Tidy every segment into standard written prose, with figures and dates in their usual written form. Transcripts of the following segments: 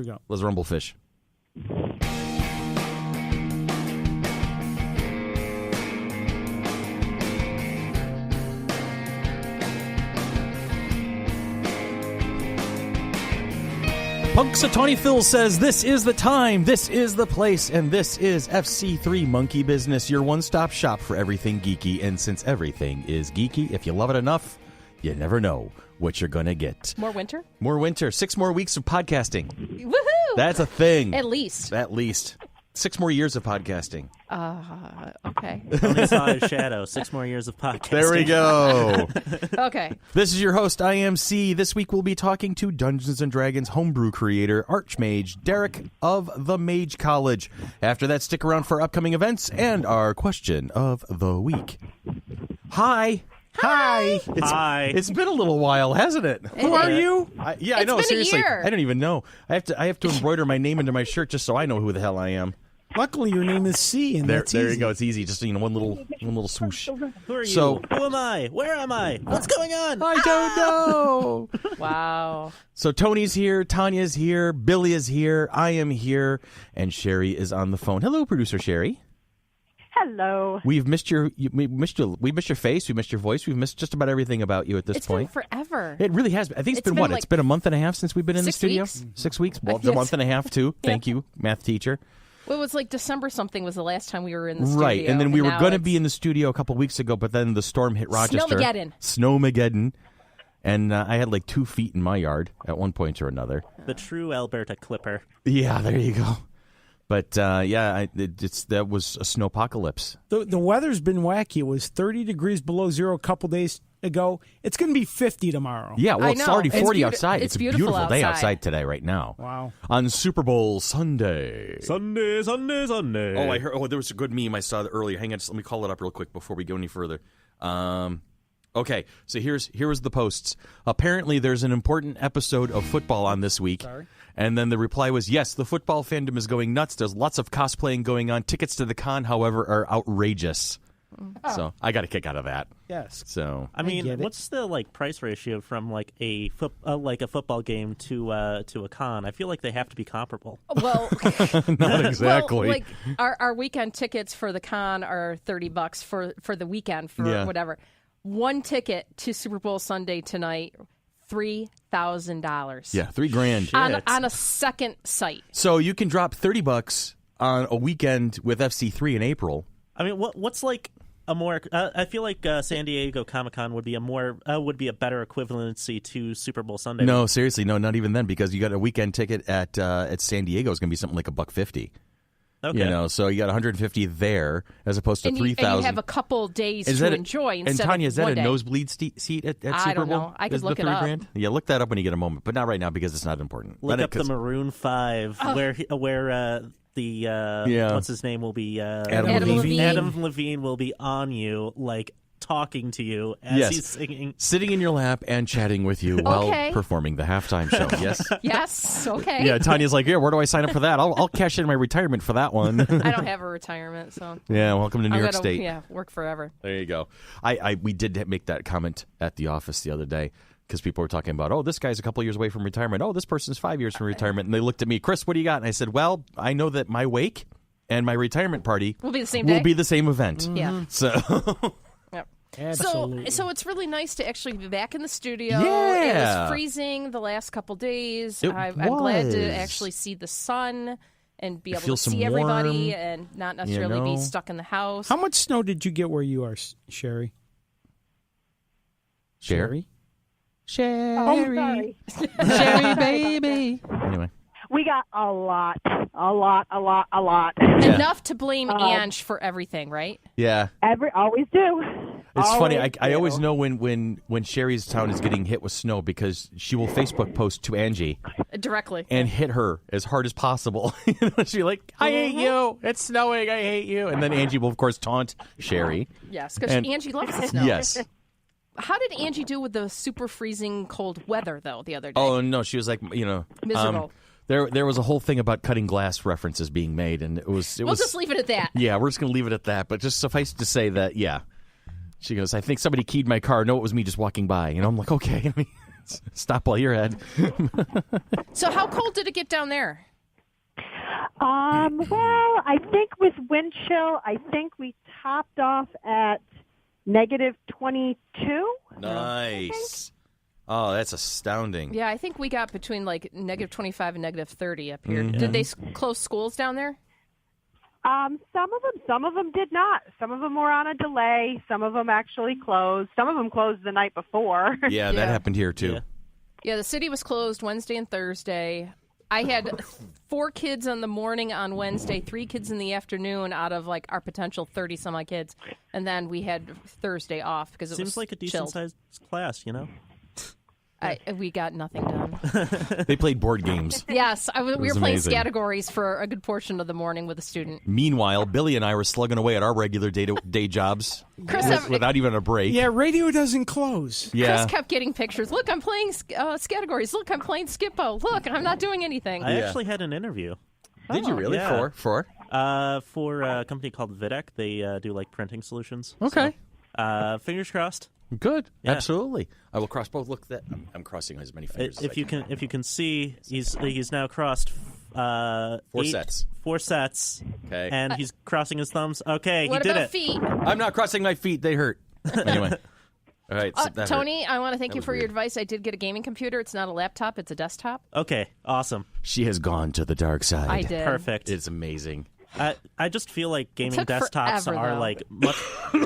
we go. Let's rumblefish. Punxsutawney Phil says, this is the time, this is the place, and this is FC3 Monkey Business, your one-stop shop for everything geeky. And since everything is geeky, if you love it enough, you never know what you're going to get. More winter? More winter. 6 more weeks of podcasting. Woohoo! That's a thing. At least. 6 more years of podcasting. Okay. Only saw his shadow. 6 more years of podcasting. There we go. Okay. This is your host, IMC. This week we'll be talking to Dungeons & Dragons homebrew creator, Archmage, Derek of the Mage College. After that, stick around for upcoming events and our question of the week. Hi. Hi. It's been a little while, hasn't it? Who are you? I It's know. been a Seriously, year. I don't even know. I have to embroider my name into my shirt just so I know who the hell I am. Luckily, your name is C, and that's There easy. you go. It's easy. Just one little swoosh. Who are you? So- Who am I? Where am I? What's going on? I don't know. Wow. So Tony's here, Tanya's here, Billy is here, I am here, and Sherry is on the phone. Hello, producer Sherry. Hello. We missed your face, we missed your voice, we've missed just about everything about you at this It's point. been forever. It really has been. I think It's been been what? like It's been a month and a half since we've been in the 6 studio. weeks? 6 weeks. Well, it's a Yes. month and a half too. Thank you, math teacher. Well, it was like December something was the last time we were in the studio. Right, and then we were now going to it's be in the studio a couple weeks ago, but then the storm hit Rochester. Snowmageddon. And I had like 2 feet in my yard at one point or another. The true Alberta Clipper. Yeah, there you go. But that was a snowpocalypse. The weather's been wacky. It was 30 degrees below zero a couple days ago. It's going to be 50 tomorrow. Yeah, well, I it's know. already It's 40 outside. it's a beautiful beautiful day outside. outside today, right now. Wow. On Super Bowl Sunday. Sunday. Oh, I heard. Oh, there was a good meme I saw earlier. Hang on, just let me call it up real quick before we go any further. Okay, so here was the posts. Apparently, there's an important episode of football on this week. Sorry. And then the reply was, yes, the football fandom is going nuts. There's lots of cosplaying going on. Tickets to the con, however, are outrageous. So I got a kick out of that. Yes. So I mean, get it. what's the price ratio from a football game to a con? I feel like they have to be comparable. Well, not exactly. Well, like our weekend tickets for the con are $30 for the weekend for Yeah. whatever. One ticket to Super Bowl Sunday tonight, $3,000. yeah, $3,000. On a second site. So you can drop $30 on a weekend with FC3 in April. I mean, what's like a more? I feel like San Diego Comic-Con would be a better equivalency to Super Bowl Sunday. No, seriously, no, not even then, because you got a weekend ticket at San Diego is going to be something like $150. Okay. You know, so you got $150 there as opposed to And $3,000. you have a couple days to enjoy instead and Tanya, of is that one a day. nosebleed seat at Super Bowl? I don't know. I could Is look the it up. $3,000? Yeah, look that up when you get a moment, but not right now because it's not important. Look Let up it- the Maroon 5, where Yeah. what's his name will be Adam Levine. Adam Levine will be on you, like talking to you as Yes. he's singing. sitting in your lap and chatting with you while Okay. performing the halftime show. Yes. Yes, okay. Yeah, Tanya's like, yeah, where do I sign up for that? I'll cash in my retirement for that one. I don't have a retirement, so Yeah, welcome to New I'm York gonna State. work forever. There you go. We did make that comment at the office the other day because people were talking about, oh, this guy's a couple years away from retirement. Oh, this person's 5 years from retirement. And they looked at me, Chris, what do you got? And I said, well, I know that my wake and my retirement party Will be the same will day? be the same event. Yeah. So, Yep. Absolutely. So it's really nice to actually be back in the studio. Yeah. It was freezing the last couple days. It I'm glad was. to actually see the sun and be able feel to some see everybody warm, and not necessarily know. be stuck in the house. How much snow did you get where you are, Sherry? Sherry? Oh, sorry. Sherry, baby. Anyway. We got a lot. Enough to blame Ange for everything, right? Yeah. Always do. It's funny. Always I do. always know when Sherry's town is getting hit with snow because she will Facebook post to Angie Directly. and hit her as hard as possible. She'll be like, I hate you. It's snowing. I hate you. And then Angie will, of course, taunt Sherry. Yes, because And- Angie loves the snow. Yes. How did Angie do with the super freezing cold weather, though, the other day? Oh, no. She was like, Miserable. There was a whole thing about cutting glass references being made, and it was. We'll just leave it at that. Yeah, we're just going to leave it at that. But just suffice to say that, yeah. She goes, I think somebody keyed my car. No, it was me just walking by. I'm like, okay. Stop while you're ahead. So how cold did it get down there? Well, I think with wind chill, I think we topped off at negative 22. Nice. Oh, that's astounding. Yeah, I think we got between like negative 25 and negative 30 up here. Mm-hmm. Did they close schools down there? Some of them did not. Some of them were on a delay. Some of them actually closed. Some of them closed the night before. Yeah, that happened here too. Yeah, the city was closed Wednesday and Thursday. I had 4 kids in the morning on Wednesday, 3 kids in the afternoon out of like our potential 30-some-odd kids. And then we had Thursday off because it Seems was like a chilled. decent-sized class, you know? We got nothing done. They played board games. Yes, we were playing amazing. categories for a good portion of the morning with a student. Meanwhile, Billy and I were slugging away at our regular day jobs Chris, without even a break. Yeah, radio doesn't close. Yeah. Chris kept getting pictures. Look, I'm playing categories. Look, I'm playing Skippo. Look, I'm not doing anything. I actually had an interview. Did you really? Yeah. For? For a company called Videc. They do like printing solutions. Okay. So, fingers crossed. Good. Yeah. Absolutely. I will cross both. Look, I'm crossing as many fingers as I can. If you can see, he's now crossed 4 sets. 4 sets. Okay. And he's crossing his thumbs. Okay, What he did about it. feet? I'm not crossing my feet. They hurt. Anyway. All right. So that Tony, hurt. I want to thank That you was for your weird. advice. I did get a gaming computer. It's not a laptop. It's a desktop. Okay, awesome. She has gone to the dark side. I did. Perfect. It's amazing. I just feel like gaming took desktops forever, are though. like much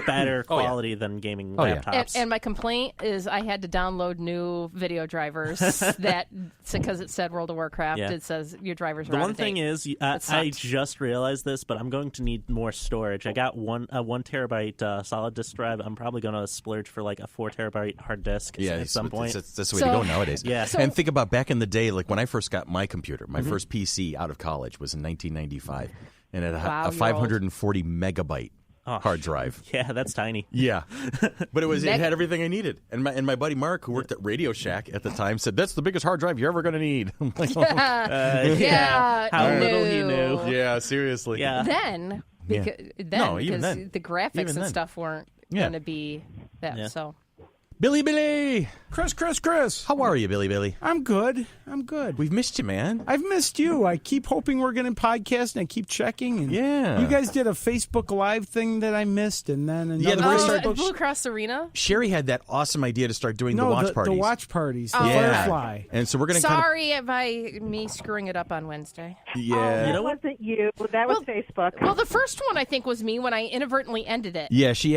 better Oh, yeah. quality than gaming Oh, yeah. laptops. And my complaint is I had to download new video drivers that because it said World of Warcraft. Yeah. It says your drivers are The out one of thing date. is, It sucked. I just realized this, but I'm going to need more storage. I got a 1 terabyte solid disk drive. I'm probably going to splurge for like a 4 terabyte hard disk at some point. That's the way to go nowadays. Yeah. And think about back in the day, like when I first got my computer, my Mm-hmm. first PC out of college was in 1995. And it had Wow, a you're 540 megabyte hard drive. Yeah, that's tiny. Yeah, but it Meg- had everything I needed. And my buddy Mark, who worked at Radio Shack at the time, said that's the biggest hard drive you're ever going to need. I'm like, oh, Yeah, How no. little he knew. yeah, seriously. Yeah. Then, Yeah. No, even because then. the graphics Even and then. stuff weren't Yeah. going to be that. Yeah. So Billy, Chris. how are you, Billy? I'm good. We've missed you, man. I've missed you. I keep hoping we're going to podcast, and I keep checking. And Yeah. you guys did a Facebook Live thing that I missed, and then another the way Facebook. Blue Cross Arena. Sherry had that awesome idea to start doing the watch parties. The watch parties, the Yeah. Firefly. And so we're going to Sorry by me screwing it up on Wednesday. yeah. You know That what? wasn't you. That was Facebook. Well, the first one I think was me when I inadvertently ended it. Yeah, she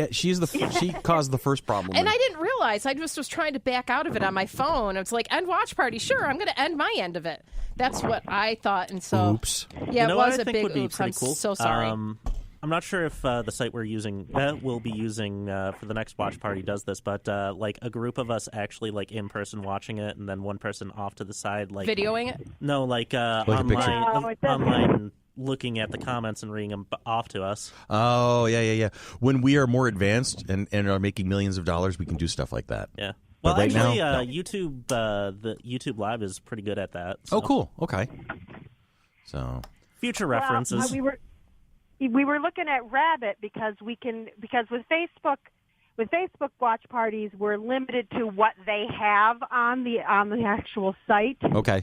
caused the first problem. And I didn't realize. I just was trying to back out of it on my phone. It's like, end watch party. Sure, I'm going to end my end of it. That's what I thought. And so, Oops. yeah, You know it what was I a think big would be oops. pretty I'm cool? so sorry. I'm not sure if the site we're using will be using for the next watch party does this, but like a group of us actually like in person watching it, and then one person off to the side, like Videoing it. No, like a picture. No, it doesn't. online looking at the comments and reading them off to us. Oh, yeah. When we are more advanced and are making millions of dollars, we can do stuff like that. Yeah. But Well, right actually, now, no. YouTube, the YouTube Live is pretty good at that. So. Oh, cool. Okay. So, Future references. Well, we were looking at Rabbit because with Facebook watch parties we're limited to what they have on the actual site. okay.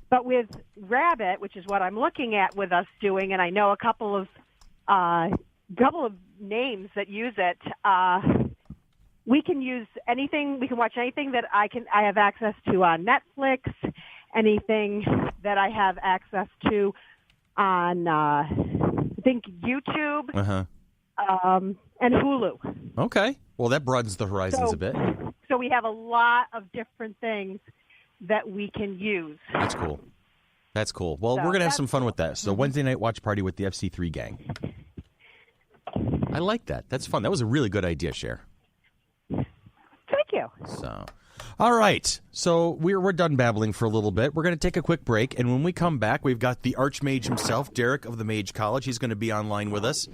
But with Rabbit, which is what I'm looking at with us doing, and I know a couple of names that use it. We can use anything. We can watch anything that I have access to on Netflix, anything that I have access to on I think YouTube, and Hulu. Okay. Well, that broadens the horizons a bit. So we have a lot of different things that we can use. That's cool. Well, So we're going to have that's some fun with that. So Wednesday night watch party with the FC3 gang. I like that. That's fun. That was a really good idea, Cher. Thank you. So, all right. So we're done babbling for a little bit. We're going to take a quick break, and when we come back, we've got the Archmage himself, Derek of the Mage College. He's going to be online with us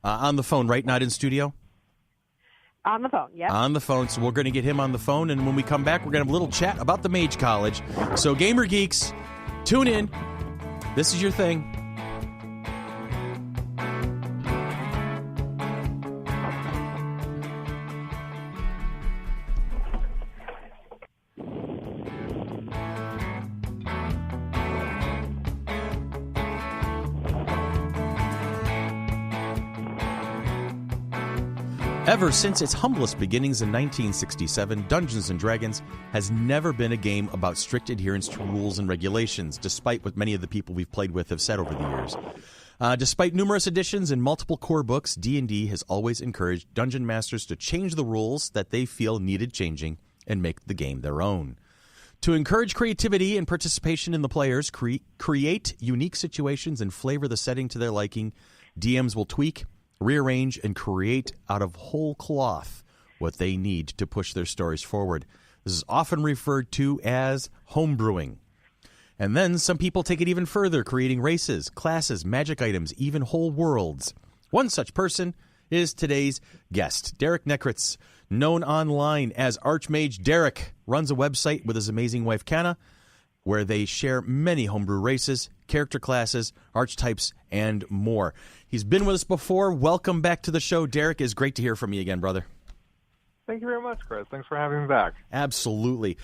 on the phone, right? Not in studio. On the phone, yeah. On the phone. So we're going to get him on the phone, and when we come back, we're going to have a little chat about the Mage College. So Gamer Geeks, tune in. This is your thing. Ever since its humblest beginnings in 1967, Dungeons & Dragons has never been a game about strict adherence to rules and regulations, despite what many of the people we've played with have said over the years. Despite numerous editions and multiple core books, D&D has always encouraged dungeon masters to change the rules that they feel needed changing and make the game their own. To encourage creativity and participation in the players, create unique situations and flavor the setting to their liking, DMs will tweak, rearrange, and create out of whole cloth what they need to push their stories forward. This is often referred to as homebrewing. And then some people take it even further, creating races, classes, magic items, even whole worlds. One such person is today's guest. Derek Nekritz, known online as Archmage Derek, runs a website with his amazing wife, Canna, where they share many homebrew races, character classes, archetypes, and more. He's been with us before. Welcome back to the show, Derek. It's great to hear from you again, brother. Thank you very much, Chris. Thanks for having me back. Absolutely.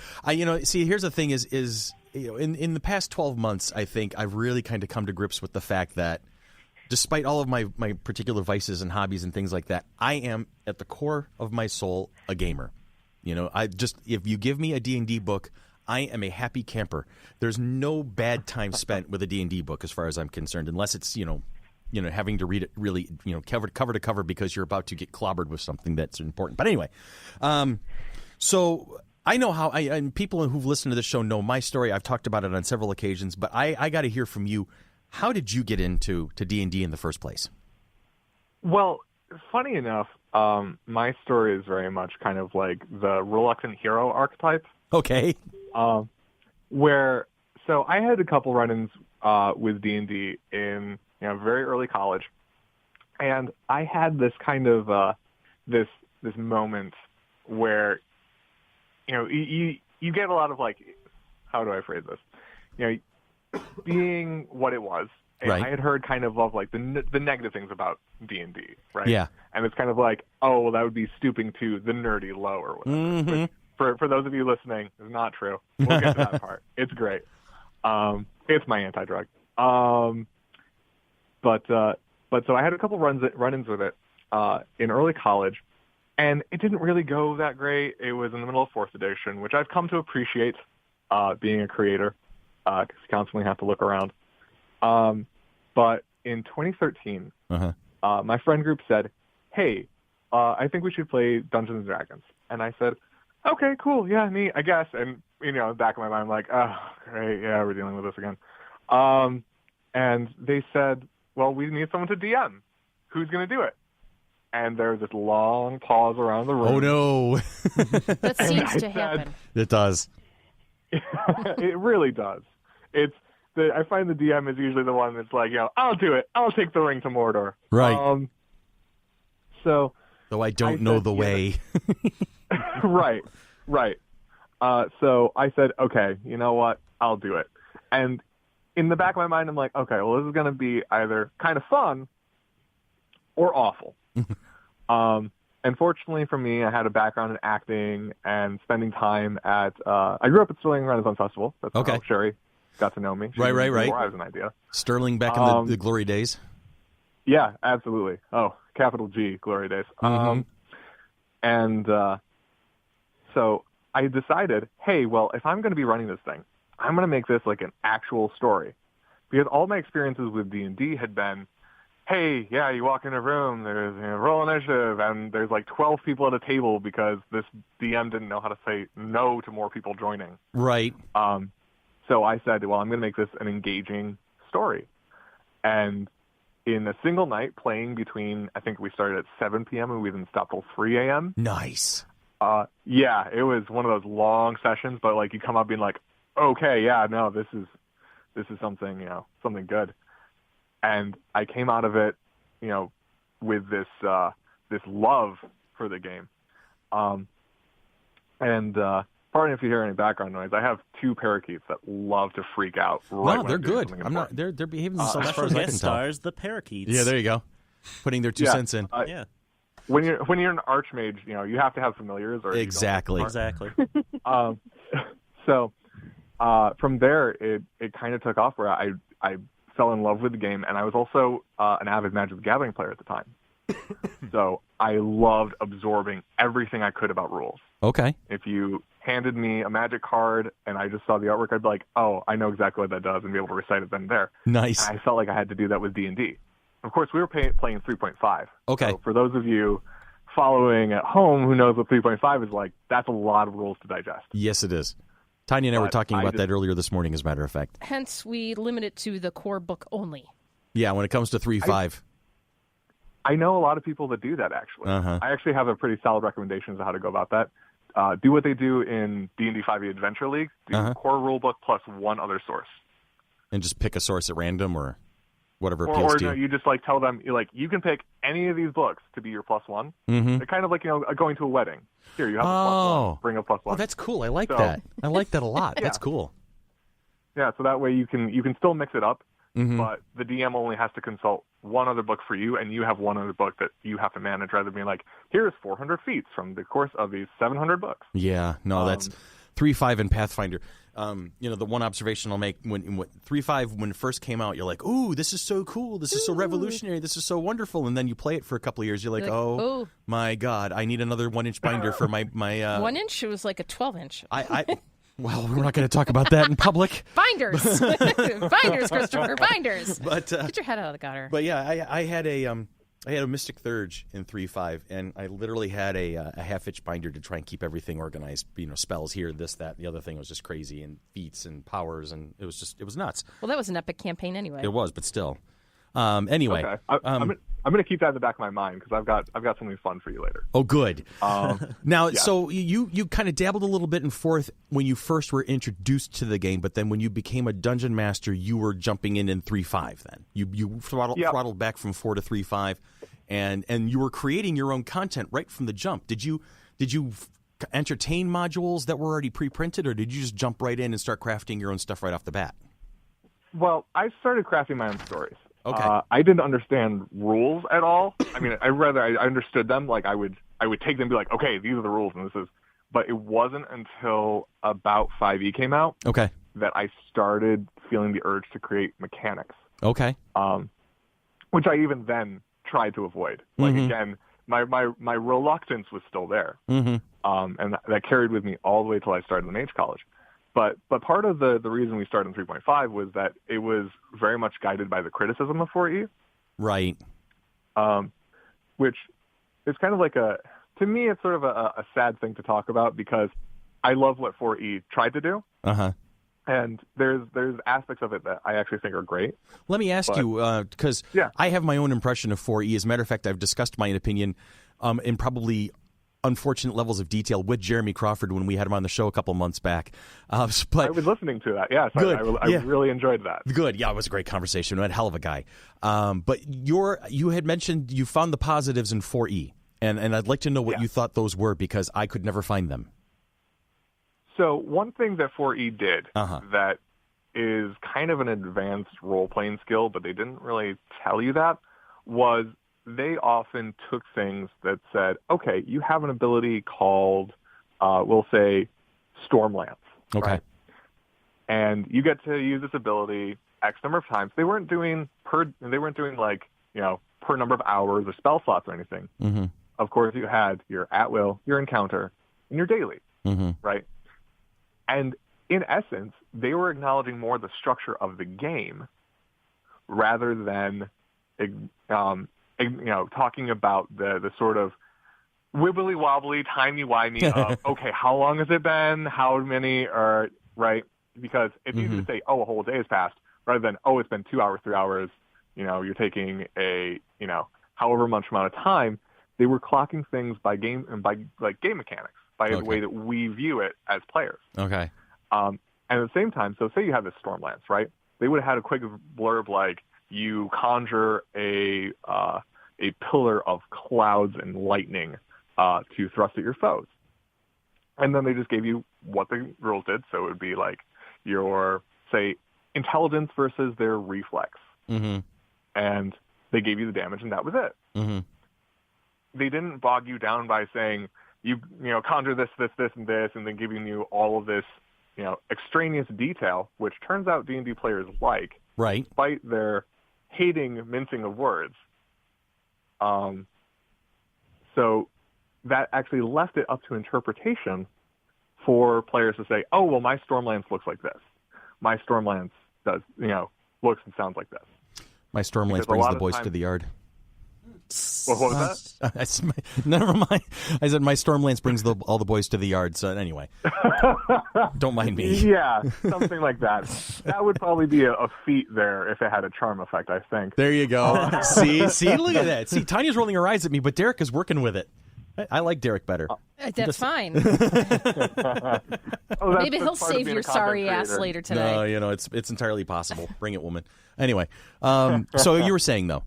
See, here's the thing is in the past 12 months, I think I've really kind of come to grips with the fact that despite all of my particular vices and hobbies and things like that, I am at the core of my soul a gamer. If you give me a D&D book, I am a happy camper. There's no bad time spent with a D&D book as far as I'm concerned, unless it's, having to read it really, cover to cover because you're about to get clobbered with something that's important. But anyway, so I know how, and people who've listened to this show know my story. I've talked about it on several occasions, but I got to hear from you. How did you get into D&D in the first place? Well, funny enough, my story is very much kind of like the reluctant hero archetype. Okay. So I had a couple run-ins with D&D in very early college, and I had this kind of this moment where you get a lot of how do I phrase this? Being what it was. And right. I had heard kind of like the negative things about D&D, right? Yeah. And it's kind of like, oh, well, that would be stooping to the nerdy low or whatever. Mm-hmm. For those of you listening, it's not true. We'll get to that part. It's great. It's my anti-drug. But so I had a couple run-ins with it in early college, and it didn't really go that great. It was in the middle of 4th edition, which I've come to appreciate being a creator, because you constantly have to look around. But in 2013, my friend group said, hey, I think we should play Dungeons & Dragons. And I said, okay, cool, yeah, neat, I guess. And, in the back of my mind, I'm like, oh, great, yeah, we're dealing with this again. And they said, well, we need someone to DM. Who's going to do it? And there was this long pause around the room. Oh, no. That seems to happen. It does. It really does. I find the DM is usually the one that's like, I'll do it. I'll take the ring to Mordor. Right. Though I don't know the way. Right. So I said, okay, you know what? I'll do it. And in the back of my mind, I'm like, okay, well, this is going to be either kind of fun or awful. And fortunately for me, I had a background in acting and spending time at, I grew up at Sterling Renaissance Festival. That's how Sherry got to know me. Right. Before I was an idea. Sterling back in the glory days. Yeah, absolutely. Oh, capital G, glory days. So I decided, hey, well, if I'm going to be running this thing, I'm going to make this like an actual story. Because all my experiences with D&D had been, hey, yeah, you walk in a room, there's roll initiative, and there's like 12 people at a table because this DM didn't know how to say no to more people joining. Right. So I said, well, I'm going to make this an engaging story. And in a single night playing between, I think we started at 7 p.m. and we didn't stop till 3 a.m. Nice. Yeah, it was one of those long sessions, but like you come up being like, okay, yeah, no, this is something, something good. And I came out of it, with this love for the game. Pardon if you hear any background noise. I have 2 parakeets that love to freak out. No, they're good. They're behaving themselves as far as I can tell. Stars the parakeets. Yeah, there you go. Putting their 2 cents in. Yeah. When you're an Archmage, you have to have familiars. Or exactly. So from there, it kind of took off where I fell in love with the game, and I was also an avid Magic the Gathering player at the time. So I loved absorbing everything I could about rules. Okay. If you handed me a Magic card and I just saw the artwork, I'd be like, oh, I know exactly what that does, and be able to recite it then and there. Nice. And I felt like I had to do that with D&D. Of course, we were playing 3.5. Okay. So for those of you following at home who knows what 3.5 is like, that's a lot of rules to digest. Yes, it is. Tanya and I were talking about that earlier this morning, as a matter of fact. Hence, we limit it to the core book only. Yeah, when it comes to 3.5. I know a lot of people that do that, actually. Uh-huh. I actually have a pretty solid recommendation on how to go about that. Do what they do in D&D 5e Adventure League. Do core rulebook plus one other source. And just pick a source at random or whatever appeals to you. Or you just tell them, you can pick any of these books to be your plus one. Mm-hmm. They're kind of like, going to a wedding. Here, you have a plus one. Bring a plus one. Oh, that's cool. I like that. I like that a lot. Yeah. That's cool. Yeah, so that way you can still mix it up, Mm-hmm. but the DM only has to consult one other book for you, and you have one other book that you have to manage, rather than being like, here's 400 feats from the course of these 700 books. Yeah, no, that's 3.5 and Pathfinder. The one observation I'll make when 3.5 when it first came out, you're like, "Ooh, this is so cool! This is so revolutionary! This is so wonderful!" And then you play it for a couple of years, you're like, "Oh my God, I need another 1-inch binder for my 1 inch. It was like a 12-inch. Well, we're not going to talk about that in public. Binders, binders, Christopher, binders. But get your head out of the gutter. But yeah, I had a Mystic Thurge in 3.5, and I literally had a half-inch binder to try and keep everything organized. Spells here, this, that, the other thing was just crazy, and feats and powers, and it was nuts. Well, that was an epic campaign anyway. It was, but still. Anyway, okay. I'm going to keep that in the back of my mind because I've got something fun for you later. Oh, good. Now, yeah. So you kind of dabbled a little bit in fourth when you first were introduced to the game, but then when you became a dungeon master, you were jumping in 3.5. Then you throttled back from 4 to 3.5, and you were creating your own content right from the jump. Did you entertain modules that were already pre-printed, or did you just jump right in and start crafting your own stuff right off the bat? Well, I started crafting my own stories. Okay. I didn't understand rules at all. I mean, I understood them. Like I would take them and be like, okay, these are the rules, and this is. But it wasn't until about 5e came out, okay, that I started feeling the urge to create mechanics. Okay. Which I even then tried to avoid. Like again, my reluctance was still there, and that carried with me all the way till I started the Mage College. But part of the reason we started in 3.5 was that it was very much guided by the criticism of 4E. Right. Which is kind of like to me, it's sort of a sad thing to talk about because I love what 4E tried to do. Uh-huh. And there's aspects of it that I actually think are great. Let me ask you, because I have my own impression of 4E. As a matter of fact, I've discussed my opinion in probably unfortunate levels of detail with Jeremy Crawford when we had him on the show a couple months back. But I was listening to that. Yes, good. I really enjoyed that. Good. Yeah, it was a great conversation. We had a hell of a guy. But you had mentioned you found the positives in 4E, and I'd like to know what you thought those were because I could never find them. So one thing that 4E did that is kind of an advanced role-playing skill, but they didn't really tell you that, was they often took things that said, okay, you have an ability called, we'll say, Stormlance. Okay. Right? And you get to use this ability X number of times. They weren't doing like, per number of hours or spell slots or anything. Mm-hmm. Of course, you had your at-will, your encounter, and your daily, right? And in essence, they were acknowledging more the structure of the game rather than talking about the sort of wibbly wobbly, timey wimey of okay, how long has it been? How many are right? Because it's easy to say, oh, a whole day has passed, rather than it's been 2 hours, 3 hours. You're taking a however much amount of time. They were clocking things by game and by like game mechanics, by the way that we view it as players. Okay. And at the same time, so say you have this Stormlance, right? They would have had a quick blurb like you conjure a pillar of clouds and lightning to thrust at your foes. And then they just gave you what the rules did. So it would be like your, say, intelligence versus their reflex. Mm-hmm. And they gave you the damage, and that was it. Mm-hmm. They didn't bog you down by saying, you conjure this, and this, and then giving you all of this, extraneous detail, which turns out D&D players like, right, despite their hating mincing of words. So that actually left it up to interpretation for players to say, oh, well, my Stormlands looks like this. My Stormlands does, looks and sounds like this. My Stormlands brings the boys to the yard. What was that? Never mind. I said my Stormlands brings all the boys to the yard. So anyway, don't mind me. Yeah, something like that. That would probably be a feat there if it had a charm effect, I think. There you go. See, look at that. See, Tanya's rolling her eyes at me, but Derek is working with it. I like Derek better. That's fine. Oh, Maybe he'll save your sorry ass later today. No, it's entirely possible. Bring it, woman. Anyway, so you were saying, though.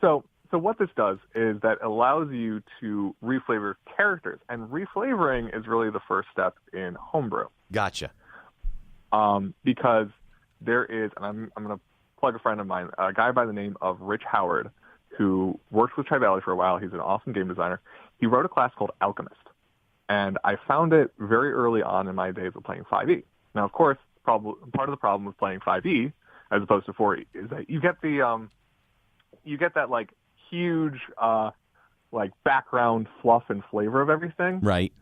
So what this does is that allows you to reflavor characters, and reflavoring is really the first step in Homebrew. Gotcha. Because there is, and I'm going to plug a friend of mine, a guy by the name of Rich Howard, who worked with Tri-Valley for a while. He's an awesome game designer. He wrote a class called Alchemist, and I found it very early on in my days of playing 5e. Now, of course, part of the problem with playing 5e as opposed to 4e is that you get that like huge like background fluff and flavor of everything, right?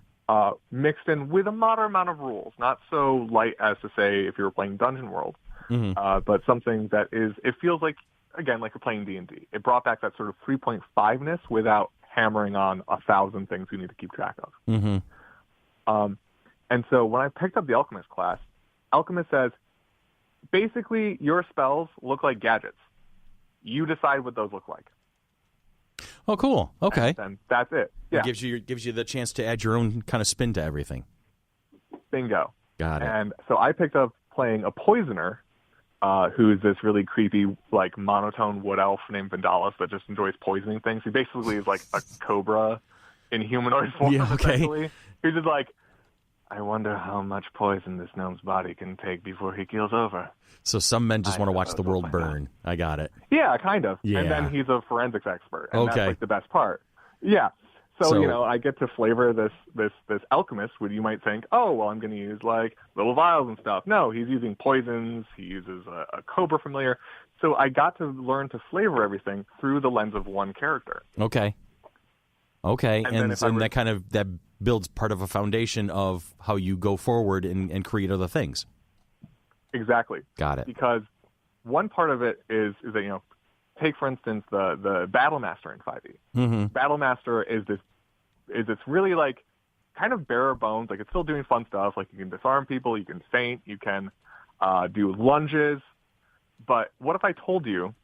Mixed in with a moderate amount of rules, not so light as to say if you were playing Dungeon World, but something that it feels like, again, like you're playing D&D. It brought back that sort of 3.5-ness without hammering on 1,000 things you need to keep track of. And so when I picked up the Alchemist class, Alchemist says, basically, your spells look like gadgets. You decide what those look like. Oh, cool. Okay. And that's it. Yeah. It gives you the chance to add your own kind of spin to everything. Bingo. Got it. And so I picked up playing a poisoner, who is this really creepy, like, monotone wood elf named Vandalis that just enjoys poisoning things. He basically is like a cobra in humanoid form. Yeah, okay. Essentially. He's just like, I wonder how much poison this gnome's body can take before he keels over. So some men just want to watch the world burn. I got it. Yeah, kind of. Yeah. And then he's a forensics expert, and Okay. that's like the best part. Yeah. So I get to flavor this alchemist, where you might think, oh, well, I'm going to use like little vials and stuff. No, he's using poisons. He uses a cobra familiar. So I got to learn to flavor everything through the lens of one character. Okay. And that builds part of a foundation of how you go forward and create other things. Exactly. Got it. Because one part of it is that, take, for instance, the Battle Master in 5e. Mm-hmm. Battle Master is this really, like, kind of bare bones. Like, it's still doing fun stuff. Like, you can disarm people, you can feint, you can do lunges. But what if I told you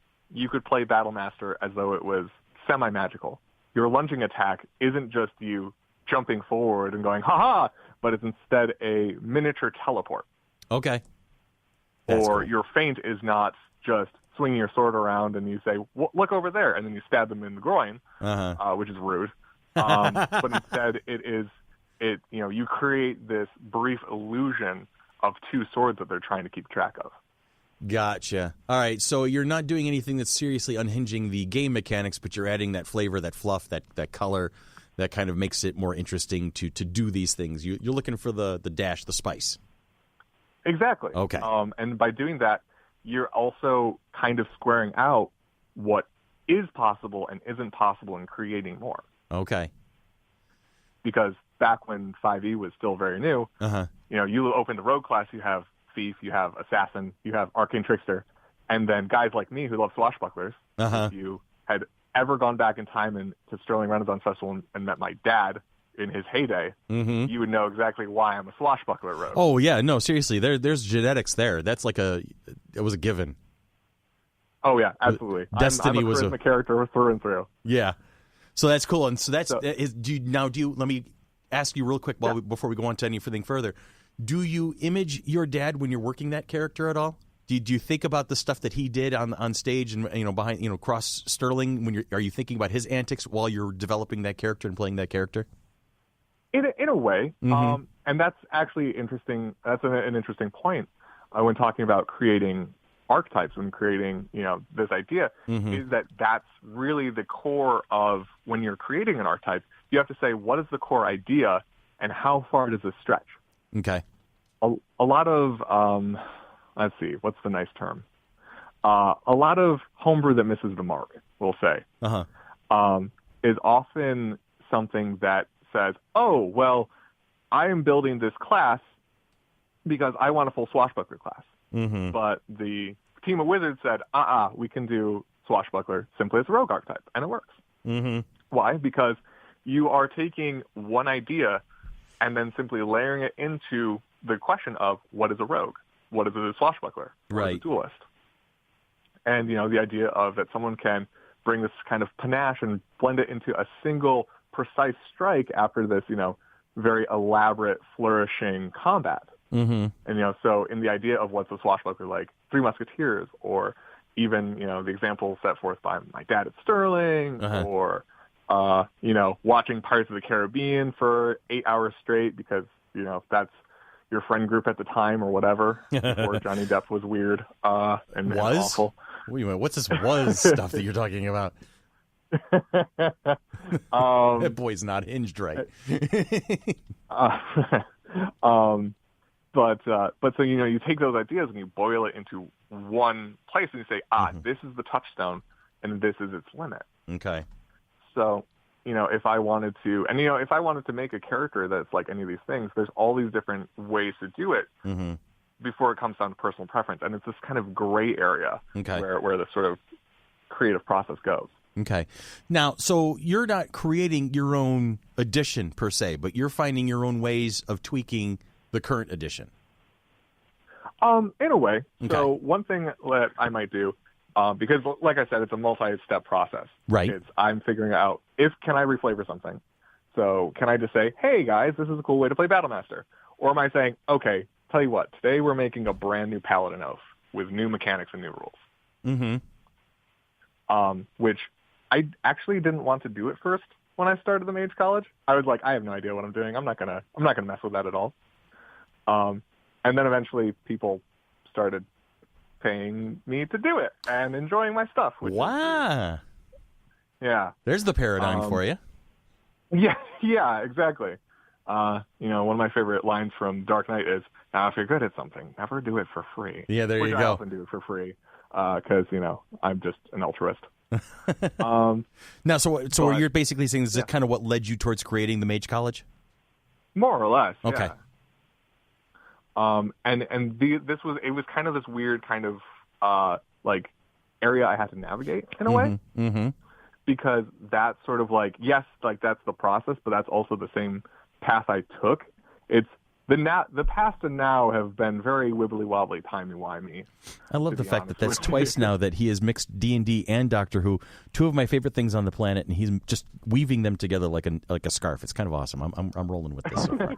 could play Battle Master as though it was semi-magical? Your lunging attack isn't just you jumping forward and going, ha-ha, but it's instead a miniature teleport. Okay. Or cool. Your feint is not just swinging your sword around and you say, look over there, and then you stab them in the groin, which is rude. But instead you create this brief illusion of two swords that they're trying to keep track of. Gotcha. All right, so you're not doing anything that's seriously unhinging the game mechanics, but you're adding that flavor, that fluff, that color, that kind of makes it more interesting to do these things. You're looking for the dash, the spice. Exactly. Okay. And by doing that, you're also kind of squaring out what is possible and isn't possible in creating more. Okay. Because back when 5e was still very new, you open the rogue class, you have thief, you have assassin, you have arcane trickster, and then guys like me who love swashbucklers, if you had ever gone back in time to Sterling Renaissance Festival and met my dad in his heyday, you would know exactly why I'm a swashbuckler rogue. Oh, yeah, no, seriously, there's genetics there. That's like it was a given. Oh, yeah, absolutely. Destiny I'm a charisma character through and through. Yeah. So that's cool. And so let me ask you real quick before we go on to anything further. Do you image your dad when you're working that character at all? Do you think about the stuff that he did on stage and behind cross Sterling? Are you thinking about his antics while you're developing that character and playing that character? In a way, and that's actually interesting. That's an interesting point when talking about creating archetypes, when creating this idea, is that's really the core of when you're creating an archetype. You have to say, what is the core idea and how far does this stretch? Okay. A lot of let's see, what's the nice term? A lot of homebrew that misses the mark, we'll say. is often something that says, oh, well, I am building this class because I want a full swashbuckler class. Mm-hmm. But the team of wizards said, we can do swashbuckler simply as a rogue archetype, and it works. Mm-hmm. Why? Because you are taking one idea and then simply layering it into the question of what is a rogue? What is a swashbuckler? What is a duelist? And, the idea of that someone can bring this kind of panache and blend it into a single precise strike after this, very elaborate, flourishing combat. Mm-hmm. And, so in the idea of what's a swashbuckler like Three Musketeers, or even, the example set forth by my dad at Sterling, or, watching Pirates of the Caribbean for 8 hours straight because, that's your friend group at the time or whatever, before Johnny Depp was weird and awful. Wait a minute, what's this was stuff that you're talking about? That boy's not hinged right. But so you take those ideas and you boil it into one place and you say, this is the touchstone and this is its limit. Okay. So if I wanted to make a character that's like any of these things, there's all these different ways to do it before it comes down to personal preference, and it's this kind of gray area where the sort of creative process goes. Okay. Now, so you're not creating your own edition per se, but you're finding your own ways of tweaking the current edition. In a way. Okay. So one thing that I might do, because like I said, it's a multi-step process. Right. I'm figuring out can I reflavor something. So can I just say, hey guys, this is a cool way to play Battlemaster? Or am I saying, okay, tell you what, today we're making a brand new Paladin Oath with new mechanics and new rules. Mm-hmm. Which I actually didn't want to do at first when I started the Mage College. I was like, I have no idea what I'm doing. I'm not gonna mess with that at all. And then eventually people started paying me to do it and enjoying my stuff. Wow. Yeah. There's the paradigm for you. Yeah, exactly. One of my favorite lines from Dark Knight is, now if you're good at something, never do it for free. Yeah, there you go. I often do it for free because, I'm just an altruist. Now, so you're basically saying this is kind of what led you towards creating the Mage College? More or less, okay. Yeah. This was kind of this weird kind of area I had to navigate in a way, because that's sort of yes, that's the process, but that's also the same path I took. It's the past and now have been very wibbly wobbly, timey wimey. I love the fact that that's twice now that he has mixed D&D and Doctor Who, two of my favorite things on the planet, and he's just weaving them together like a scarf. It's kind of awesome. I'm rolling with this so far.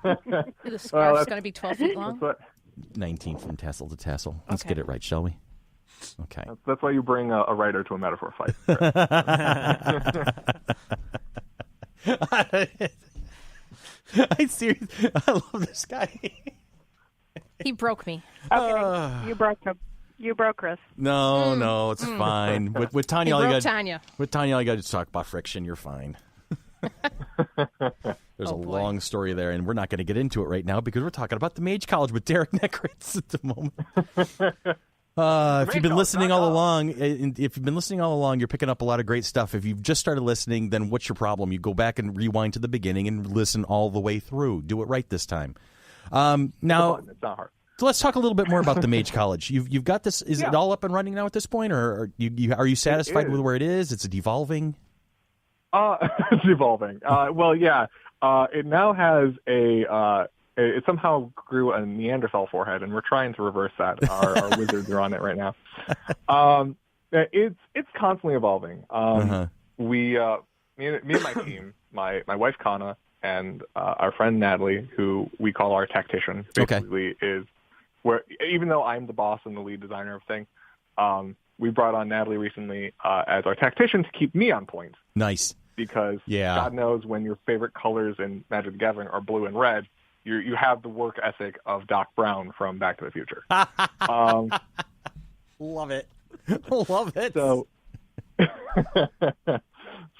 The scarf's going to be 12 feet long. 19 from tassel to tassel. Let's get it right, shall we? Okay. That's why you bring a writer to a metaphor fight. I love this guy. He broke me. Okay, you broke him. You broke Chris. No, it's fine. With Tanya, all you got to talk about friction. You're fine. There's a long story there, and we're not going to get into it right now because we're talking about the Mage College with Derek Nekritz at the moment. If you've been listening all along, you're picking up a lot of great stuff. If you've just started listening, then what's your problem? You go back and rewind to the beginning and listen all the way through. Do it right this time. Now, it's not hard. So let's talk a little bit more about the Mage College. You've got this. Is it all up and running now at this point, or are you satisfied with where it is? It's evolving. It's evolving. Well, yeah. It now has it somehow grew a Neanderthal forehead, and we're trying to reverse that. Our wizards are on it right now. It's constantly evolving. Me and my team, my wife Kana, and our friend Natalie, who we call our tactician, basically is where, even though I'm the boss and the lead designer of things, we brought on Natalie recently as our tactician to keep me on point. Nice. Because God knows when your favorite colors in Magic the Gathering are blue and red, you have the work ethic of Doc Brown from Back to the Future. Love it. Love it.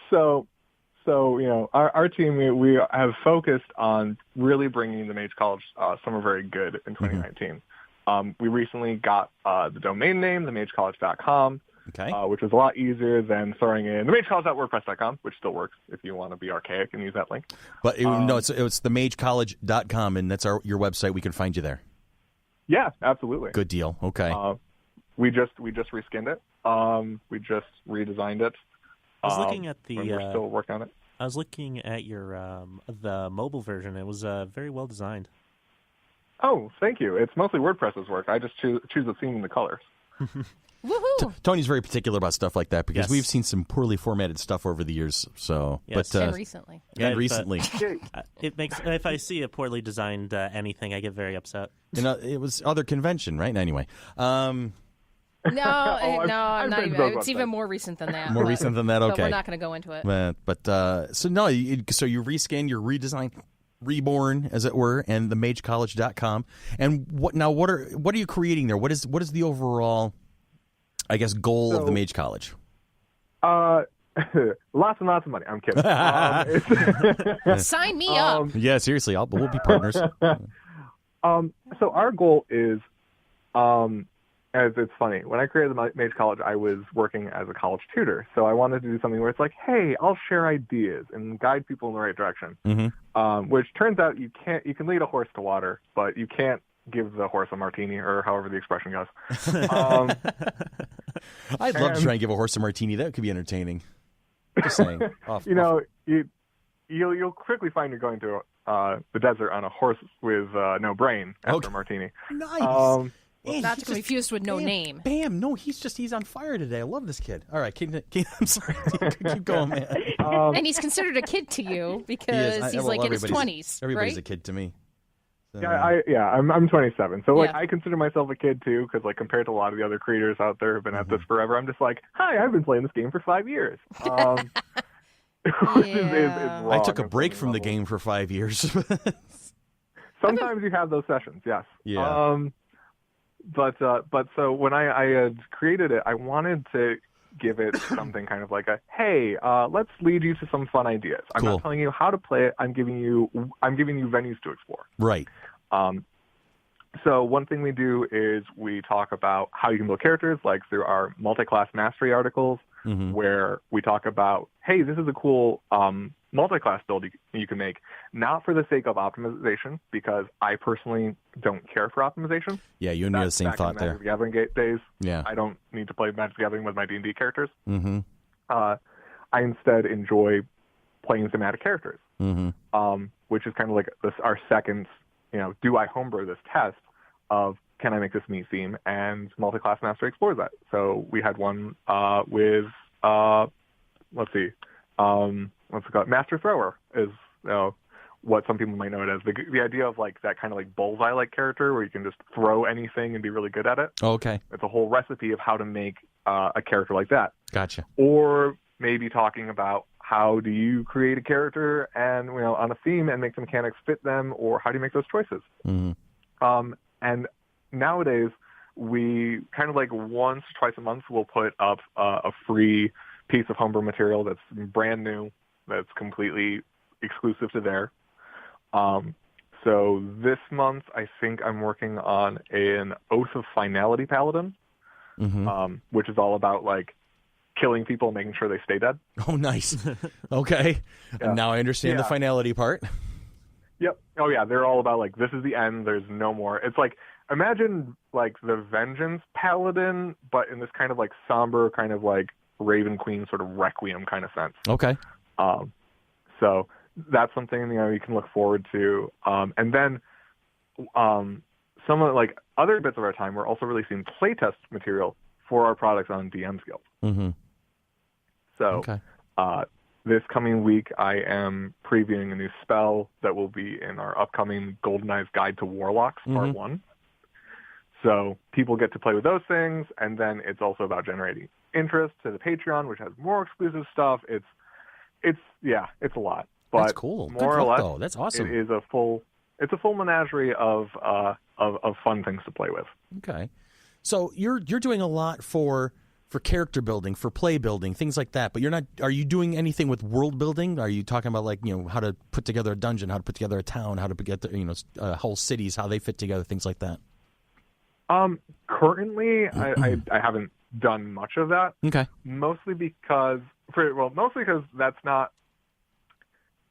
So our team, we have focused on really bringing the Mage College Summer Very Good in 2019. We recently got the domain name, themagecollege.com. Okay. which is a lot easier than throwing in themagecollege.wordpress.com, which still works if you want to be archaic and use that link. But no, it's themagecollege.com, and that's your website. We can find you there. Yeah, absolutely. Good deal. Okay. We just reskinned it. We just redesigned it. I was looking at we're still working on it. I was looking at your the mobile version. It was very well designed. Oh, thank you. It's mostly WordPress's work. I just choose the theme and the colors. Woohoo! Tony's very particular about stuff like that because Yes. we've seen some poorly formatted stuff over the years. So, Yes. but And recently. and But- recently, It makes if I see a poorly designed anything, I get very upset. it was other convention, right? Anyway, No, I've I'm not been even. to those It's even websites. more recent than that. more but- recent than that. But Okay, we're not going to go into it. but so no, so you reskin, you're redesigned, reborn, as it were, and themagecollege.com. And what are you creating there? What is the overall, I guess, goal of the Mage College? Lots and lots of money. I'm kidding. Sign me up. Yeah, seriously, we'll be partners. So our goal is, as it's funny, when I created the Mage College, I was working as a college tutor. So I wanted to do something where it's like, hey, I'll share ideas and guide people in the right direction. Mm-hmm. Which turns out you can lead a horse to water, but you can't give the horse a martini, or however the expression goes. I'd love to try and give a horse a martini. That could be entertaining. Just saying. You'll quickly find you're going to the desert on a horse with no brain after a martini. Nice. Man, Not he's to be confused with no bam, name. Bam! No, he's on fire today. I love this kid. All right, I'm sorry. Keep going, man. And he's considered a kid to you because he's like in his 20s, Everybody's right? a kid to me. So, I'm 27, so Yeah. I consider myself a kid too, because compared to a lot of the other creators out there who've been at this forever, I'm just like, hi, I've been playing this game for 5 years. Which is wrong I took a on break so from many the levels. game for 5 years. Sometimes you have those sessions, yes. Yeah. But so when I had created it, I wanted to give it something kind of like hey, let's lead you to some fun ideas. I'm Cool. not telling you how to play it. I'm giving you venues to explore. Right. So one thing we do is we talk about how you can build characters, like through our multi-class mastery articles, where we talk about, hey, this is a cool multi-class build you can make, not for the sake of optimization, because I personally don't care for optimization. Yeah, you and me have the same Back thought in the there. Magic the Gathering days, Yeah. I don't need to play Magic the Gathering with my D&D characters. Mm-hmm. I instead enjoy playing thematic characters, Mm-hmm. which is kind of like our second, do I homebrew this test of can I make this meat theme? And multi-class mastery explores that. So we had one with, what's it called? Master Thrower is what some people might know it as. The idea of like that kind of like bullseye-like character where you can just throw anything and be really good at it. Okay. It's a whole recipe of how to make a character like that. Gotcha. Or maybe talking about how do you create a character and on a theme and make the mechanics fit them, or how do you make those choices? Mm-hmm. And nowadays we kind of like once or twice a month we'll put up a free piece of homebrew material that's brand new, that's completely exclusive to there. So this month I think I'm working on an Oath of Finality Paladin, which is all about like killing people, making sure they stay dead. Oh, nice. Okay. Yeah. Now I understand the Yeah. finality part. Yep. Oh yeah, they're all about like, this is the end, there's no more. It's like, imagine like the Vengeance Paladin, but in this kind of like somber, kind of like Raven Queen sort of Requiem kind of sense. Okay. So that's something you can look forward to. And then some of like other bits of our time, we're also releasing playtest material for our products on DM's Guild. Mm-hmm. So Okay. this coming week, I am previewing a new spell that will be in our upcoming Golden Eye's Guide to Warlocks, Part 1. So people get to play with those things, and then it's also about generating interest to the Patreon, which has more exclusive stuff. It's a lot. But That's cool. Good More or luck, less, though. That's awesome. It is a full menagerie of fun things to play with. Okay. So you're doing a lot for character building, for play building, things like that. But you're not. Are you doing anything with world building? Are you talking about how to put together a dungeon, how to put together a town, how to put together whole cities, how they fit together, things like that? Currently, I haven't done much of that. Okay. Mostly because that's not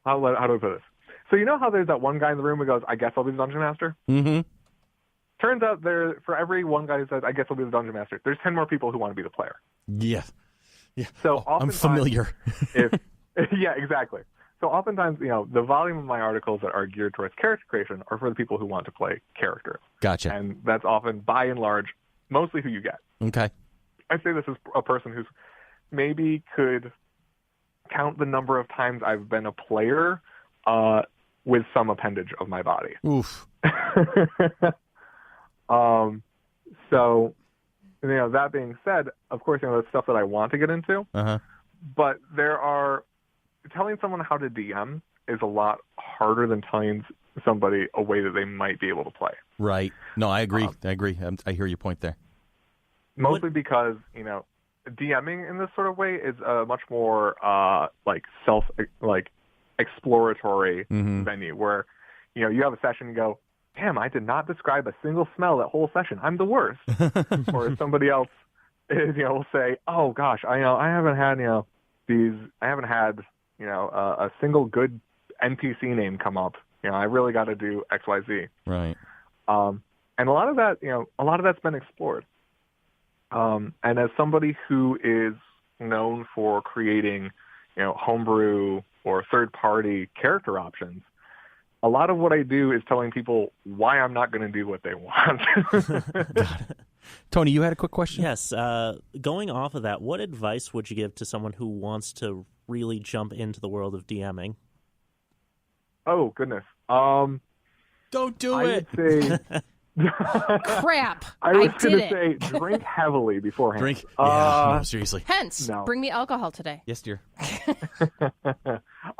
how do I put this? So you know how there's that one guy in the room who goes, "I guess I'll be the dungeon master." Mm-hmm. Turns out for every one guy who says, "I guess I'll be the dungeon master," there's 10 more people who want to be the player. Yeah. Yeah. So I'm familiar. Yeah, exactly. So oftentimes, the volume of my articles that are geared towards character creation are for the people who want to play characters. Gotcha. And that's often, by and large, mostly who you get. Okay. I say this as a person who's maybe could count the number of times I've been a player with some appendage of my body. Oof. So, that being said, of course, that's stuff that I want to get into. Uh-huh. But telling someone how to DM is a lot harder than telling somebody a way that they might be able to play. Right. No, I agree. I hear your point there. Mostly because, DMing in this sort of way is a much more exploratory venue where, you have a session and go, "Damn, I did not describe a single smell that whole session. I'm the worst." Or somebody else will say, "Oh gosh, I haven't had a single good NPC name come up. I really got to do XYZ." Right. And a lot of that's been explored. And as somebody who is known for creating, homebrew or third-party character options, a lot of what I do is telling people why I'm not going to do what they want. Got it. Tony, you had a quick question? Yes. Going off of that, what advice would you give to someone who wants to really jump into the world of DMing? Oh, goodness. Don't do I it. would say... Crap. I was did going to it. say drink heavily beforehand. Drink? Yeah, no, seriously. Hence, No. bring me alcohol today. Yes, dear.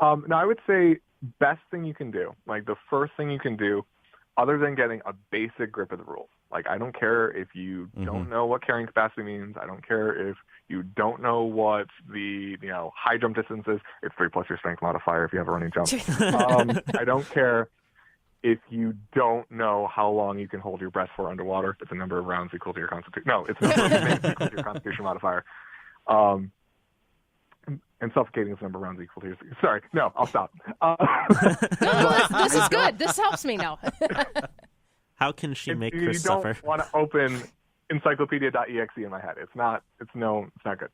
No, I would say best thing you can do, like the first thing you can do, other than getting a basic grip of the rules. Like, I don't care if you don't know what carrying capacity means. I don't care if you don't know what the high jump distance is. It's 3 plus your strength modifier if you have a running jump. I don't care if you don't know how long you can hold your breath for underwater. It's a number of rounds equal to your constitution. No, it's a number of minutes equal to your constitution modifier. And suffocating is a number of rounds equal to your... Sorry, no, I'll stop. No, this is good. This helps me now. How can she make you Chris don't suffer? want to open encyclopedia.exe in my head. It's not good.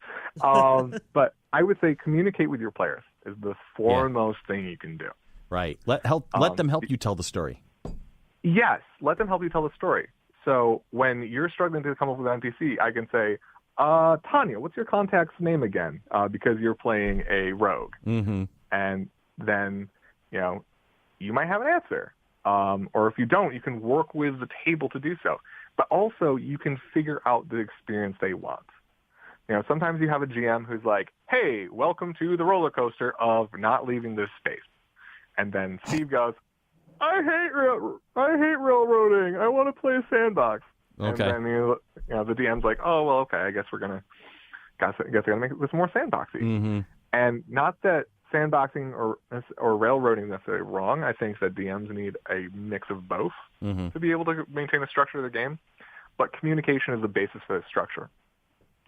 But I would say communicate with your players is the foremost thing you can do. Right. Let them help you tell the story. Yes, let them help you tell the story. So when you're struggling to come up with an NPC, I can say, Tanya, what's your contact's name again? Because you're playing a rogue. Mm-hmm. And then, you might have an answer. Or if you don't, you can work with the table to do so. But also, you can figure out the experience they want. Sometimes you have a GM who's like, "Hey, welcome to the roller coaster of not leaving this space." And then Steve goes, I hate railroading. I want to play a sandbox." Okay. And then the DM's like, "Oh, well, okay. I guess we're gonna make this more sandboxy." Mm-hmm. And not that sandboxing or railroading is necessarily wrong. I think that DMs need a mix of both to be able to maintain the structure of the game. But communication is the basis for the structure.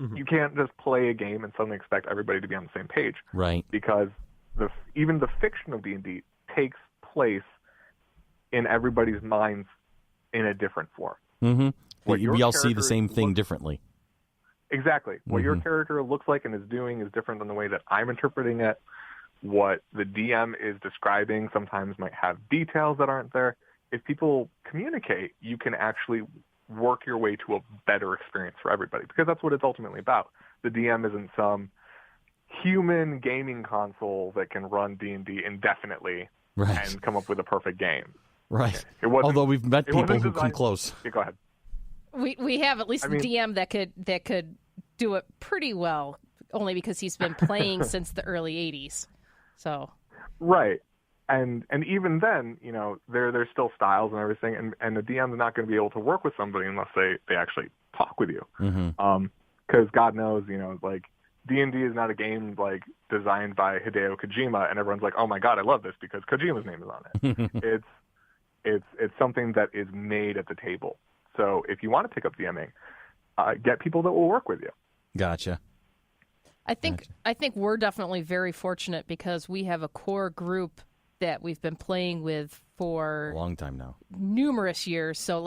Mm-hmm. You can't just play a game and suddenly expect everybody to be on the same page. Right. Because even the fiction of D&D takes place in everybody's minds in a different form. Mm-hmm. We all see the character same thing differently. Exactly. What your character looks like and is doing is different than the way that I'm interpreting it. What the DM is describing sometimes might have details that aren't there. If people communicate, you can actually work your way to a better experience for everybody, because that's what it's ultimately about. The DM isn't some human gaming console that can run D&D indefinitely and come up with a perfect game. Right. Although we've met people who come close. Yeah, go ahead. We have at least a DM that could do it pretty well, only because he's been playing since the early 80s. So right. And even then, there's still styles and everything, and the DM's not going to be able to work with somebody unless they actually talk with you. Because God knows, like D&D is not a game like designed by Hideo Kojima, and everyone's like, "Oh my God, I love this because Kojima's name is on it." It's something that is made at the table. So if you want to pick up DMing, get people that will work with you. Gotcha. I think we're definitely very fortunate because we have a core group that we've been playing with for A long time now. numerous years. So,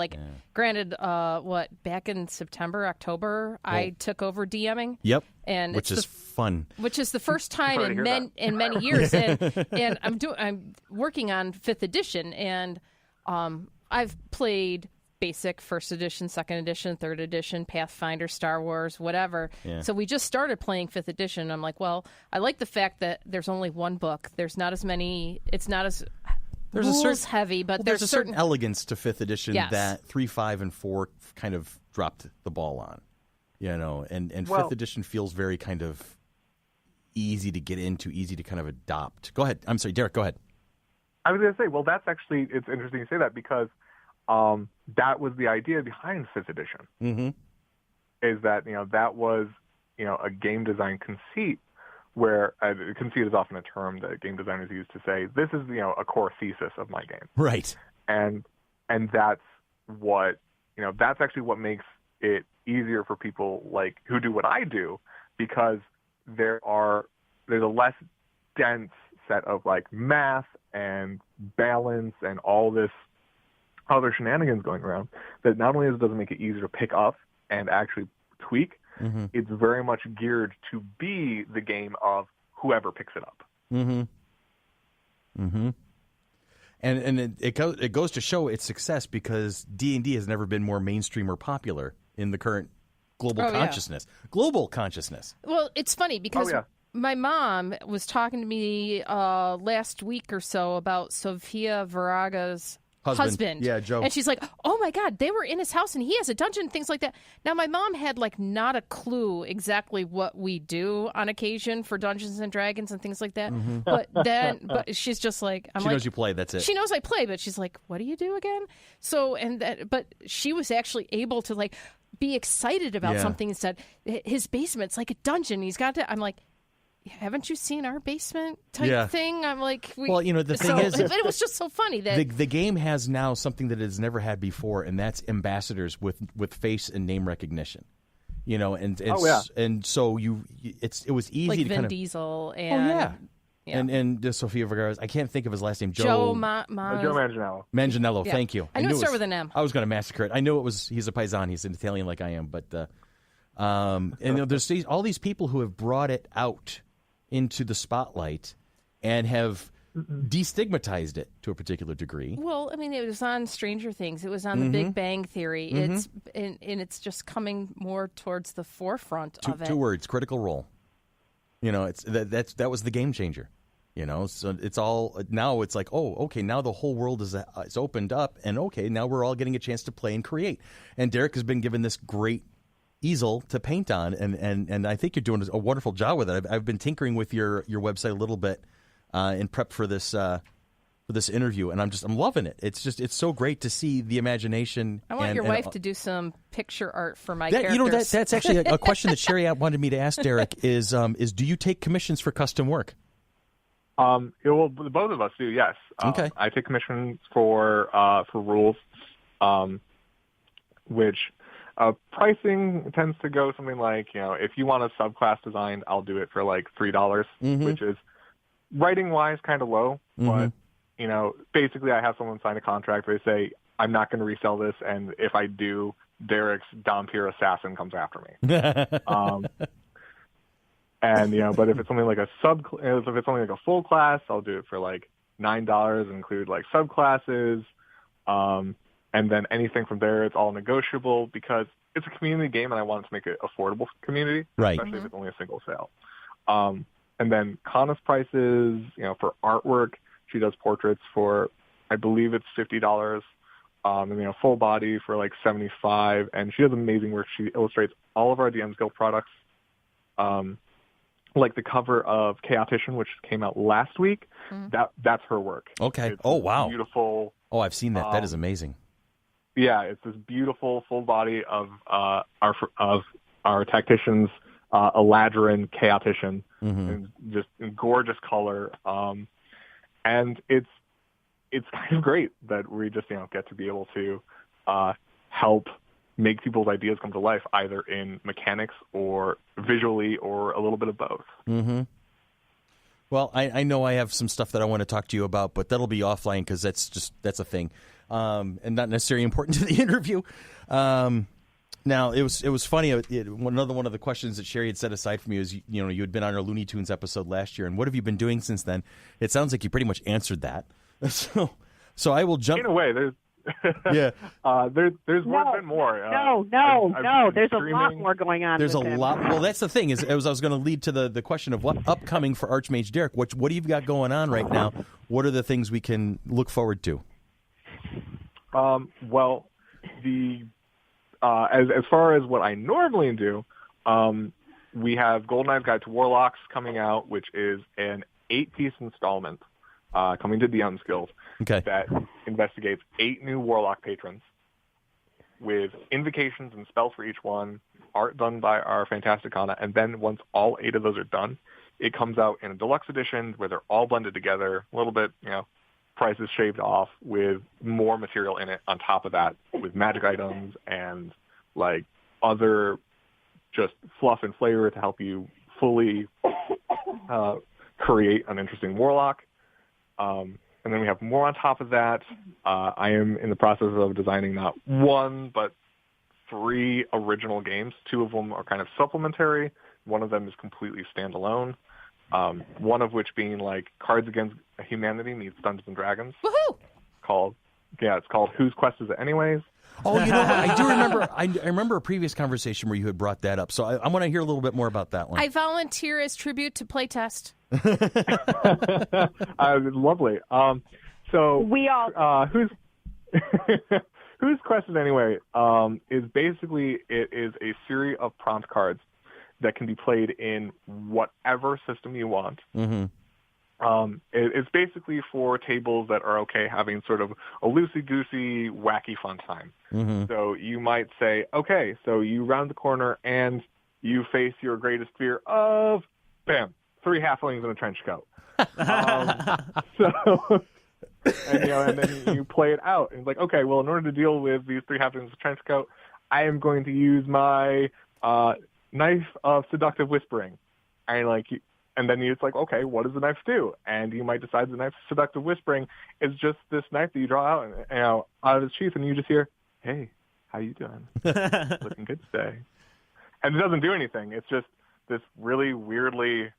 granted, back in September, October, I took over DMing. Yep. And which is fun. Which is the first time Sorry to hear in many years, and I'm working on 5th edition, and I've played Basic, 1st edition, 2nd edition, 3rd edition, Pathfinder, Star Wars, whatever. Yeah. So we just started playing 5th edition. I'm like, well, I like the fact that there's only one book. There's not as many. It's not as rules heavy, but there's a certain elegance to 5th edition Yes. that 3, 5, and 4 kind of dropped the ball on. And 5th edition feels very kind of easy to get into, easy to kind of adopt. Go ahead. I'm sorry, Derek, go ahead. I was going to say, well, that's actually, it's interesting you say that because that was the idea behind 5th edition. Mm-hmm. Is that, that was, a game design conceit where conceit is often a term that game designers use to say, this is, a core thesis of my game. Right. And that's what, that's actually what makes it easier for people like who do what I do, because there's a less dense set of like math and balance and all this other shenanigans going around that not only does it make it easier to pick up and actually tweak, Mm-hmm. it's very much geared to be the game of whoever picks it up. Mm-hmm. Mm-hmm. And it goes to show its success because D&D has never been more mainstream or popular in the current global consciousness. Global consciousness. Well, it's funny because my mom was talking to me last week or so about Sofia Vergara's husband. Yeah, Joe. And she's like, oh my God, they were in his house and he has a dungeon, things like that. Now, my mom had not a clue exactly what we do on occasion for Dungeons and Dragons and things like that. Mm-hmm. But she's just like, she knows you play, that's it. She knows I play, but she's like, what do you do again? So, but she was actually able to be excited about something and said, his basement's like a dungeon. He's got to, I'm like, haven't you seen our basement type thing? I'm like, the thing is, it was just so funny that the game has now something that it has never had before, and that's ambassadors with face and name recognition. And so it was easy like to Vin kind of Diesel and and Sofia Vergara. I can't think of his last name. Joe Manganiello. Manganiello. Thank you. I knew it started with an M. I was going to massacre it. I knew it was. He's a paisan. He's an Italian like I am, but and there's all these people who have brought it out into the spotlight and have destigmatized it to a particular degree. Well, I mean, it was on Stranger Things. It was on The Big Bang Theory. It's and it's just coming more towards the forefront of it. 2 words: critical role. It's that was the game changer. So it's all now. It's like, oh, okay, now the whole world is opened up, and okay, now we're all getting a chance to play and create. And Derek has been given this great easel to paint on, and I think you're doing a wonderful job with it. I've been tinkering with your website a little bit in prep for this interview, and I'm loving it. It's so great to see the imagination. I want your wife to do some picture art for my characters. That's actually a question that Sherry wanted me to ask Derek is do you take commissions for custom work? Well, both of us do. Yes. Okay. I take commissions for rules, which. Pricing tends to go something like, if you want a subclass designed, I'll do it for like $3, which is writing-wise kind of low. But, basically I have someone sign a contract where they say, I'm not going to resell this, and if I do, Derek's Dompier assassin comes after me. But if it's something like if it's something like a full class, I'll do it for like $9 and include like subclasses. And then anything from there, it's all negotiable because it's a community game and I want it to make it affordable community, right? Especially if it's only a single sale. And then Connor's prices, for artwork, she does portraits for, I believe it's $50, and full body for like $75. And she does amazing work. She illustrates all of our DM's Guild products, like the cover of Chaotician, which came out last week. That's her work. Okay. It's wow. Beautiful. Oh, I've seen that. That is amazing. Yeah, it's this beautiful full body of our tacticians, Eladrin Chaotician, and just gorgeous color. And it's kind of great that we just get to be able to help make people's ideas come to life, either in mechanics or visually or a little bit of both. Mm-hmm. Well, I know I have some stuff that I want to talk to you about, but that'll be offline because that's a thing, and not necessarily important to the interview. Now, it was funny. Another one of the questions that Sherry had set aside for me is, you had been on our Looney Tunes episode last year, and what have you been doing since then? It sounds like you pretty much answered that. So I will jump. In a way, there's yeah. There's been more. No. There's a lot more going on. There's a with him. lot. Well, that's the thing. I was going to lead to the question of what upcoming for Archmage Derek. What do you got going on right now? What are the things we can look forward to? Well, as far as what I normally do, we have Goldeneye Guide to Warlocks coming out, which is an 8-piece installment coming to DM Skills that investigates 8 new Warlock patrons with invocations and spells for each one, art done by our fantastic Anna, and then once all 8 of those are done, it comes out in a deluxe edition where they're all blended together, a little bit, prices shaved off with more material in it on top of that with magic items and like other just fluff and flavor to help you fully create an interesting warlock. And then we have more on top of that. I am in the process of designing not 1, but 3 original games. 2 of them are kind of supplementary. One of them is completely standalone. One of which being like Cards Against Humanity meets Dungeons and Dragons. Woohoo! It's called Whose Quest Is It Anyways? Oh, you know what? I do remember. I remember a previous conversation where you had brought that up. So I want to hear a little bit more about that one. I volunteer as tribute to playtest. Lovely. So we all Whose Quest Is It Anyway is basically it is a series of prompt cards that can be played in whatever system you want. Mm-hmm. It's basically for tables that are okay having sort of a loosey-goosey, wacky fun time. Mm-hmm. So you might say, okay, so you round the corner and you face your greatest fear of, bam, 3 halflings in a trench coat. And then you play it out. And it's like, okay, well, in order to deal with these 3 halflings in a trench coat, I am going to use my knife of seductive whispering. And then it's like, okay, what does the knife do? And you might decide the knife of seductive whispering is just this knife that you draw out out of its sheath, and you just hear, "Hey, how you doing? Looking good today." And it doesn't do anything. It's just this really weirdly,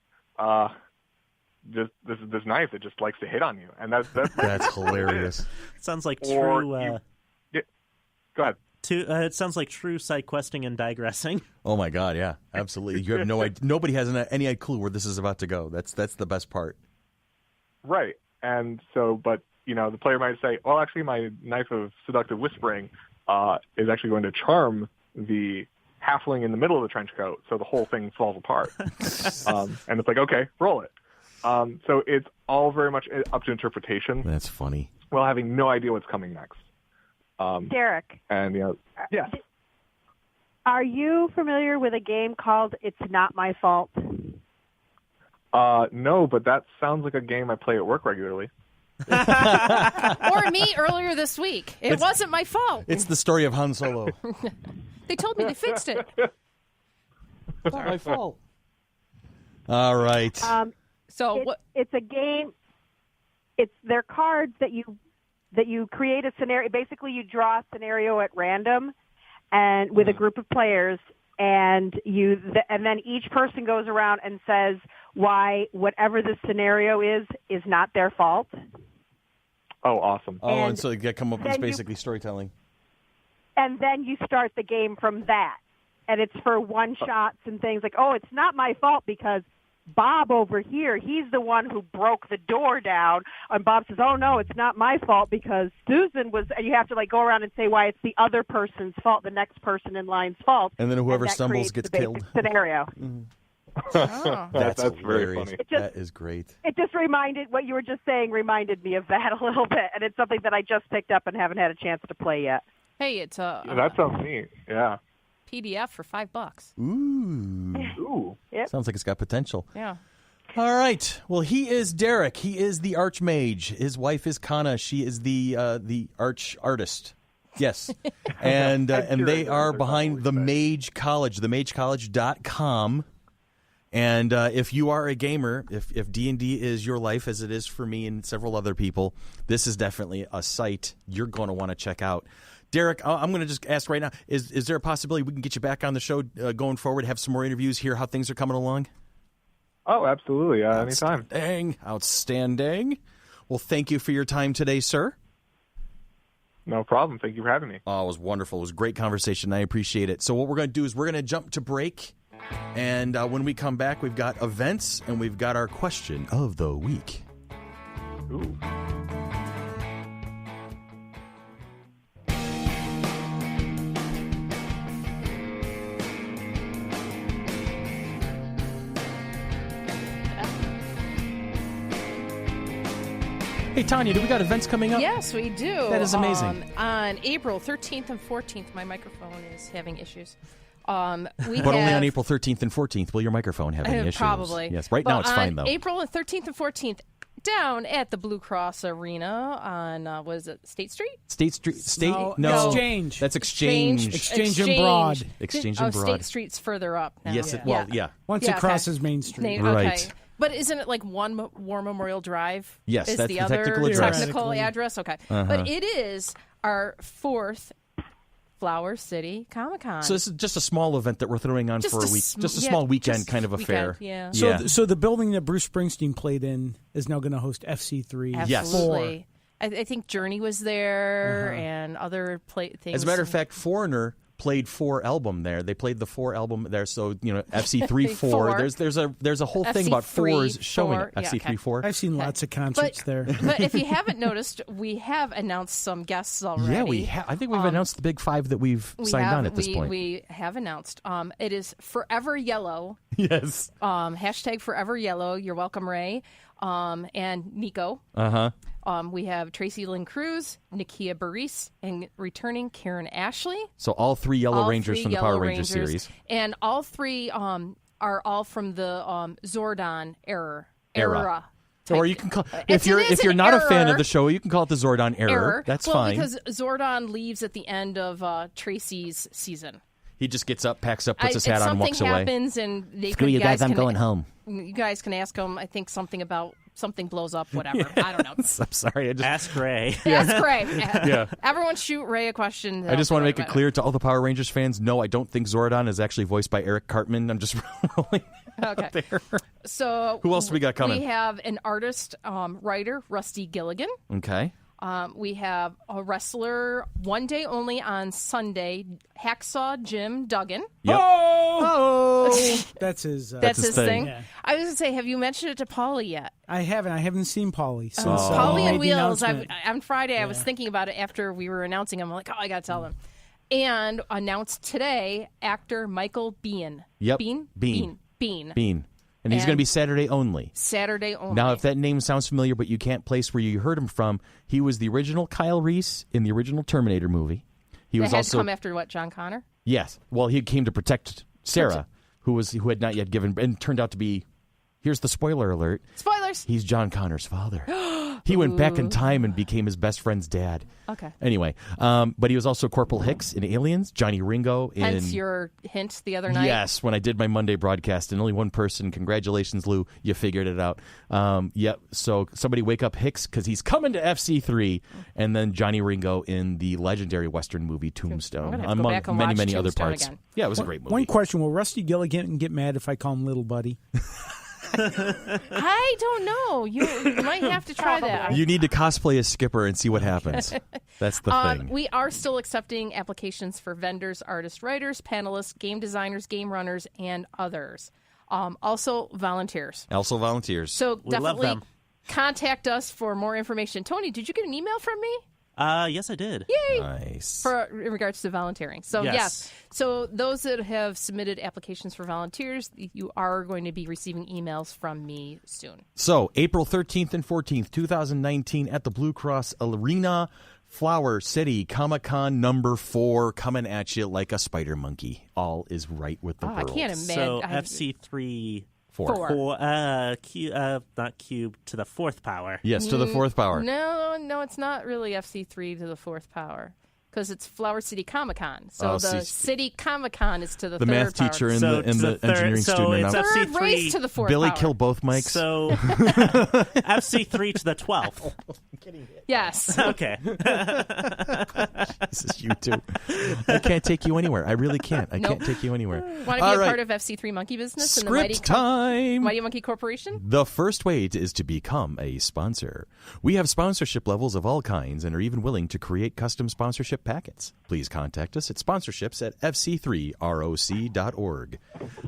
just this knife that just likes to hit on you, and that's hilarious. It sounds like true. Go ahead. It sounds like true side questing and digressing. Oh my God, yeah, absolutely. You have no idea. Nobody has any clue where this is about to go. That's the best part. Right. And so, but the player might say, "Well, actually, my knife of seductive whispering is actually going to charm the halfling in the middle of the trench coat, so the whole thing falls apart." And it's like, okay, roll it. So it's all very much up to interpretation. That's funny. Well, having no idea what's coming next. Derek. And yes. Are you familiar with a game called It's Not My Fault? No, but that sounds like a game I play at work regularly. Or me earlier this week. It wasn't my fault. It's the story of Han Solo. They told me they fixed it. It's not my fault. All right. It's a game. They're cards that you create a scenario. Basically, you draw a scenario at random, and with a group of players, and then each person goes around and says why whatever the scenario is not their fault. Oh, awesome! And so you come up with basically storytelling. And then you start the game from that, and it's for one shots and things like, oh, it's not my fault because Bob over here, he's the one who broke the door down. And Bob says, oh, no, it's not my fault because Susan was, and you have to go around and say why it's the other person's fault, the next person in line's fault. And then whoever stumbles gets killed. Scenario. Oh. That's very funny. That is great. It just what you were just saying reminded me of that a little bit. And it's something that I just picked up and haven't had a chance to play yet. Hey, it's that sounds neat. Yeah. PDF for $5. Ooh. Yep. Sounds like it's got potential. Yeah. All right. Well, he is Derek. He is the Archmage. His wife is Kana. She is the arch artist. Yes. And they are they're behind the Mage College, themageccollege.com. And if you are a gamer, if D&D is your life, as it is for me and several other people, this is definitely a site you're going to want to check out. Derek, I'm going to just ask right now, is there a possibility we can get you back on the show going forward, have some more interviews, hear how things are coming along? Oh, absolutely. Anytime. Outstanding. Well, thank you for your time today, sir. No problem. Thank you for having me. Oh, it was wonderful. It was a great conversation. I appreciate it. So what we're going to do is we're going to jump to break. And when we come back, we've got events and we've got our question of the week. Ooh. Hey, Tanya, do we got events coming up? Yes, we do. That is amazing. On April 13th and 14th, my microphone is having issues. But only on April 13th and 14th will your microphone have any issues. Probably. Yes, right now it's fine, though. April 13th and 14th, down at the Blue Cross Arena on, was it State Street? No. Exchange. That's Exchange. Exchange and Broad. Exchange and Broad. State Street's further up now. Yes, yeah. Once Yeah, it crosses Main Street. Right. Okay. But isn't it like One War Memorial Drive? Yes, is that's the the other technical address. technical address? Okay. But it is our 4th Flower City Comic-Con. So this is just a small event that we're throwing on for a week. Just a small weekend kind of affair. Yeah. So the building that Bruce Springsteen played in is now going to host FC3. Absolutely. I think Journey was there and other things. As a matter of fact, Foreigner played 4 album there. They played the 4 album there. So, FC3 4. There's a whole thing about 4s showing up. FC3 4. I've seen lots of concerts there. But if you haven't noticed, we have announced some guests already. Yeah, we have. I think we've announced the big 5 that we've signed on at this point. We have announced. It is Forever Yellow. Yes. Hashtag Forever Yellow. You're welcome, Ray. And Nico. We have Tracy Lynn Cruz, Nakia Baris, and returning Karen Ashley. So all 3 Yellow Rangers from the Power Rangers series. And all 3 are all from the Zordon era. Or you can call if you're not a fan of the show, you can call it the Zordon era. That's fine. Because Zordon leaves at the end of Tracy's season. He just gets up, packs up, puts his hat on, and walks away. Something happens, and they Screw you guys, I'm going home. You guys can ask him. I think something blows up. Whatever. I don't know. I'm sorry. Ask Ray. Ask Ray. Yeah. Everyone shoot Ray a question. I just want to make it clear to all the Power Rangers fans. No, I don't think Zordon is actually voiced by Eric Cartman. I'm just rolling out there. So who else do we got coming? We have an artist, writer, Rusty Gilligan. Okay. We have a wrestler, one day only on Sunday, Hacksaw Jim Duggan. Yep. Oh! That's his thing. Yeah. I was going to say, have you mentioned it to Paulie yet? I haven't seen Paulie since Paulie and made the Wheels. announcement. On Friday, I was thinking about it after we were announcing him. I'm like, I got to tell them. And announced today, actor Michael Biehn. Yep. Biehn. And he's going to be Saturday only. Saturday only. Now, if that name sounds familiar, but you can't place where you heard him from, he was the original Kyle Reese in the original Terminator movie. He was also to come after what, John Connor? Yes. Well, he came to protect Sarah, who had not yet given, and turned out to be. Here's the spoiler alert. Spoilers. He's John Connor's father. He went back in time and became his best friend's dad. Okay. Anyway, but he was also Corporal Hicks in Aliens, Johnny Ringo in... Hence your hint the other night? Yes, when I did my Monday broadcast, and only one person. Congratulations, Lou. You figured it out. Yep, so somebody wake up Hicks, because he's coming to FC3, and then Johnny Ringo in the legendary Western movie Tombstone, among many other parts. Again. Yeah, it was a great movie. One question, will Rusty Gilligan get mad if I call him Little Buddy? I don't know. You might have to try that. You need to cosplay as Skipper and see what happens. That's the thing. We are still accepting applications for vendors, artists, writers, panelists, game designers, game runners, and others. Also volunteers. We So love definitely them. contact us for more information. Tony, did you get an email from me? Yes, I did. Yay! Nice. In regards to volunteering. So, Yes. So those that have submitted applications for volunteers, you are going to be receiving emails from me soon. So, April 13th and 14th, 2019, at the Blue Cross Arena, Flower City Comic-Con number 4, coming at you like a spider monkey. All is right with the world. I can't imagine. So, FC3... 4. Not cube to the 4th power. Yes, to the 4th power. No, it's not really FC3 to the 4th power. because it's Flower City Comic-Con. So Oh, the see. City Comic-Con is to the The third math power. teacher and So the, and to the the third- engineering so student are it's now. Third FC3. raised to the fourth Billy, power. kill both mics. So FC3 to the 12th. Yes. Okay. This is you too. I can't take you anywhere. I really can't. I can't take you anywhere. Want to be All a right. part of FC3 Monkey Business and the Mighty, Script time. Mighty Monkey Corporation? The first way is to become a sponsor. We have sponsorship levels of all kinds and are even willing to create custom sponsorship packets. Please contact us at sponsorships@fc3roc.org.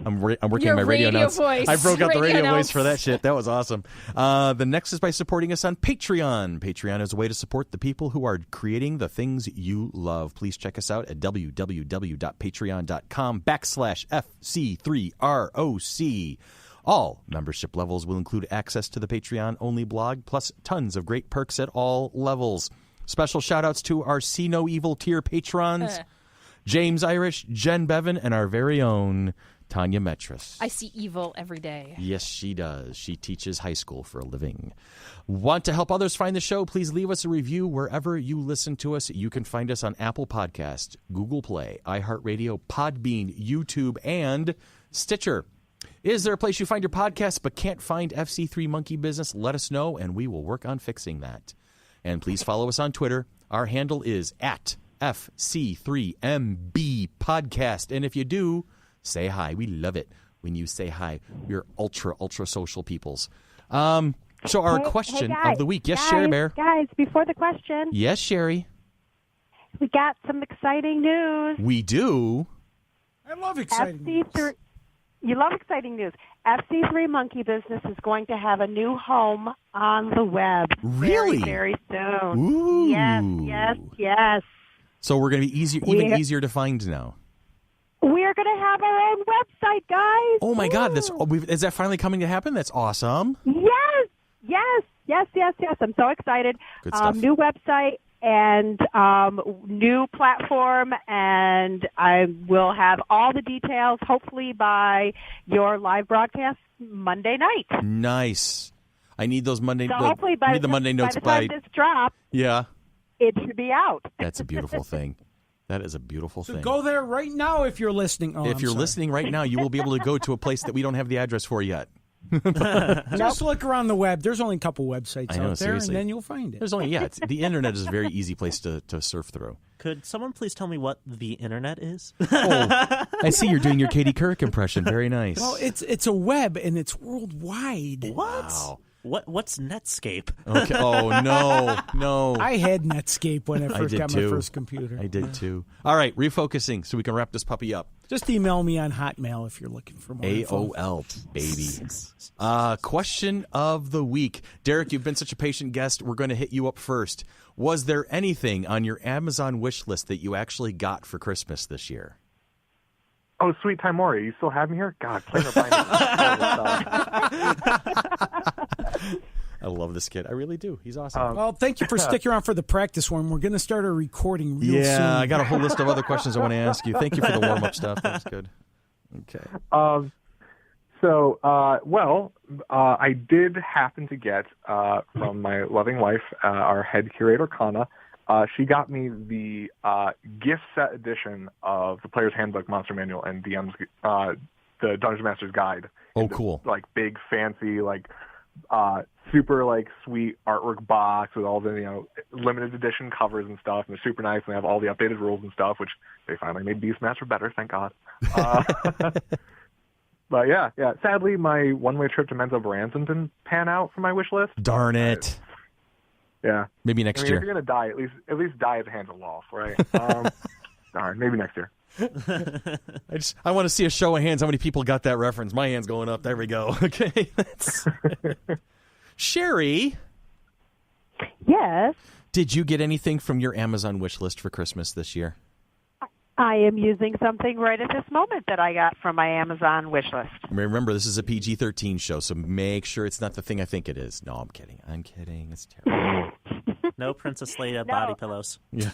I'm working Your on my radio radio announce. voice. I broke out the Radio radio announce. voice for that shit. That was awesome. The next is by supporting us on Patreon. Patreon is a way to support the people who are creating the things you love. Please check us out at www.patreon.com/FC3ROC. All membership levels will include access to the Patreon-only blog, plus tons of great perks at all levels. Special shout-outs to our See No Evil tier patrons, James Irish, Jen Bevan, and our very own Tanya Metris. I see evil every day. Yes, she does. She teaches high school for a living. Want to help others find the show? Please leave us a review wherever you listen to us. You can find us on Apple Podcasts, Google Play, iHeartRadio, Podbean, YouTube, and Stitcher. Is there a place you find your podcast but can't find FC3 Monkey Business? Let us know, and we will work on fixing that. And please follow us on Twitter. Our handle is at FC3MB Podcast. And if you do, say hi. We love it when you say hi. We're ultra social peoples. So our question guys, of the week. Yes, Sherry Bear. Guys, before the question, Yes, Sherry. we got some exciting news. We do. I love exciting news. FC3, you love exciting news. FC3 Monkey Business is going to have a new home on the web. Really? Very, very soon. Ooh. Yes. So we're going to be even easier to find now. We're going to have our own website, guys. Oh my God! Is that finally coming to happen? That's awesome. Yes. I'm so excited. Good stuff. New website and new platform, and I will have all the details hopefully by your live broadcast Monday night. Nice. I need those Monday. So hopefully by the Monday notes by the time this drops, Yeah. it should be out. That's a beautiful thing. That is a beautiful So thing. go there right now if you're listening. Oh, if I'm you're sorry. listening right now, you will be able to go to a place that we don't have the address for yet. Just look around the web. There's only a couple websites I know, out there, seriously. and then you'll find it. There's only the internet is a very easy place to surf through. Could someone please tell me what the internet is? I see you're doing your Katie Couric impression. Very nice. Well, it's a web, and it's worldwide. What? Wow. What's Netscape? Okay. Oh no. I had Netscape when I first did got too. my first computer. I did too. All right, refocusing so we can wrap this puppy up. Just email me on Hotmail if you're looking for more info. AOL, baby. Question of the week. Derek, you've been such a patient guest. We're going to hit you up first. Was there anything on your Amazon wish list that you actually got for Christmas this year? Oh, sweet Time Mori, you still have me here? God, play the I love this kid. I really do. He's awesome. Well, thank you for sticking around for the practice one. We're going to start our recording real soon. Yeah, I got a whole list of other questions I want to ask you. Thank you for the warm-up stuff. That was good. Okay. I did happen to get from my loving wife, our head curator, Kana. She got me the gift set edition of the Player's Handbook, Monster Manual, and DM's the Dungeon Master's Guide. Oh, cool. Like big, fancy, super sweet artwork box with all the limited edition covers and stuff, and they're super nice. And they have all the updated rules and stuff, which they finally made Beastmaster better, thank God. But yeah. Sadly, my one-way trip to Menzo Branson didn't pan out for my wish list. Darn it. Yeah. Maybe next If year. you're gonna die, at least die at the hands of Loth, right? Darn, maybe next year. I want to see a show of hands. How many people got that reference? My hand's going up. There we go. Okay. Sherry, Yes, did you get anything from your Amazon wish list for Christmas this year? I am using something right at this moment that I got from my Amazon wish list. Remember, this is a PG-13 show, so make sure it's not the thing I think it is. No, I'm kidding. It's terrible. No Princess Leia body pillows. Yeah.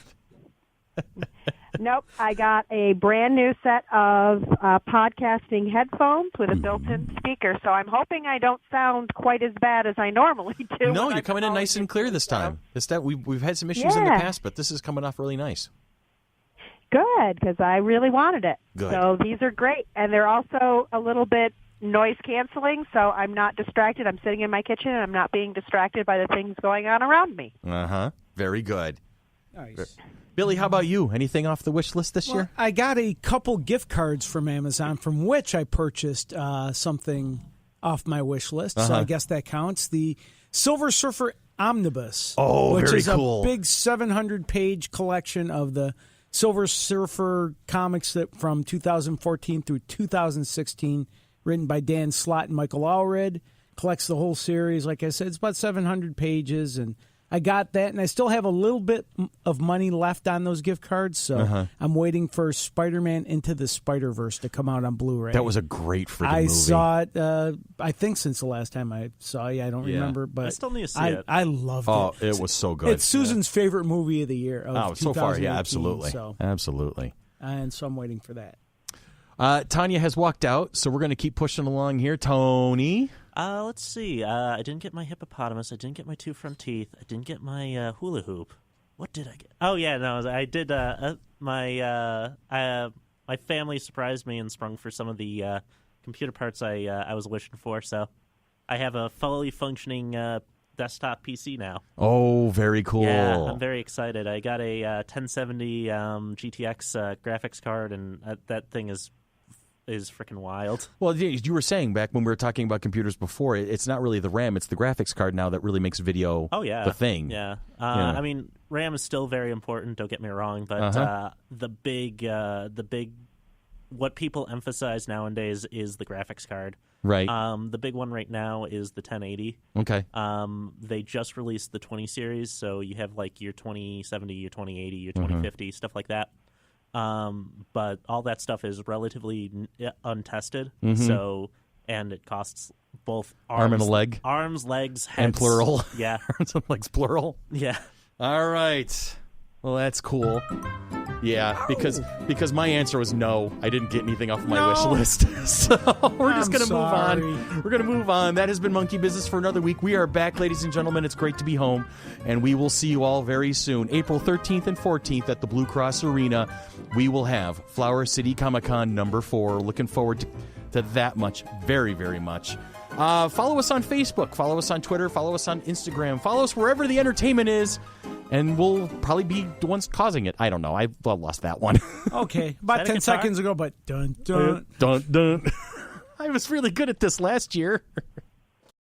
Nope, I got a brand new set of podcasting headphones with a built-in speaker, so I'm hoping I don't sound quite as bad as I normally do. No, when you're I'm coming in calling nice and you. clear this time. We've had some issues in the Yeah. past, but this is coming off really nice. Good, because I really wanted it. Good. So these are great, and they're also a little bit noise canceling, so I'm not distracted. I'm sitting in my kitchen, and I'm not being distracted by the things going on around me. Very good. Nice. Billy, how about you? Anything off the wish list this year? I got a couple gift cards from Amazon, from which I purchased something off my wish list. So I guess that counts. The Silver Surfer Omnibus, which very is cool. a big 700-page collection of the Silver Surfer comics that from 2014 through 2016, written by Dan Slott and Michael Allred. Collects the whole series. Like I said, it's about 700 pages, and I got that, and I still have a little bit of money left on those gift cards, so I'm waiting for Spider-Man Into the Spider-Verse to come out on Blu-ray. That was a great freaking I movie. saw it, I think since the last time I saw it. I don't remember, but I still need to see it. I loved it. Oh, it was so good. It's Susan's favorite movie of the year. Of so far, 2018, absolutely. So, absolutely. and so I'm waiting for that. Tanya has walked out, so we're going to keep pushing along here. Tony? Let's see. I didn't get my hippopotamus. I didn't get my 2 front teeth. I didn't get my hula hoop. What did I get? Oh yeah, no, I did. My family surprised me and sprung for some of the computer parts I was wishing for. So I have a fully functioning desktop PC now. Oh, very cool. Yeah, I'm very excited. I got a 1070 GTX graphics card, and that thing is freaking wild. Well, you were saying back when we were talking about computers before, it's not really the RAM, it's the graphics card now that really makes video the thing. Yeah. I mean, RAM is still very important, don't get me wrong, but the big what people emphasize nowadays is the graphics card. Right. The big one right now is the 1080. Okay. They just released the 20 series, so you have like your 2070, your 2080, your 2050, stuff like that. But all that stuff is relatively untested. So, and it costs both arm and a leg, arms, legs, heads. And plural. Yeah, arms and legs, plural. Yeah. All right. Well, that's cool. Yeah, because my answer was no. I didn't get anything off my wish list. So we're just going to move on. We're going to move on. That has been Monkey Business for another week. We are back, ladies and gentlemen. It's great to be home, and we will see you all very soon. April 13th and 14th at the Blue Cross Arena, we will have Flower City Comic-Con #4. Looking forward to that much, very, very much. Follow us on Facebook. Follow us on Twitter. Follow us on Instagram. Follow us wherever the entertainment is. And we'll probably be the ones causing it. I don't know. I lost that one. Okay. About 10 seconds ago, but dun, dun. Dun, dun. I was really good at this last year.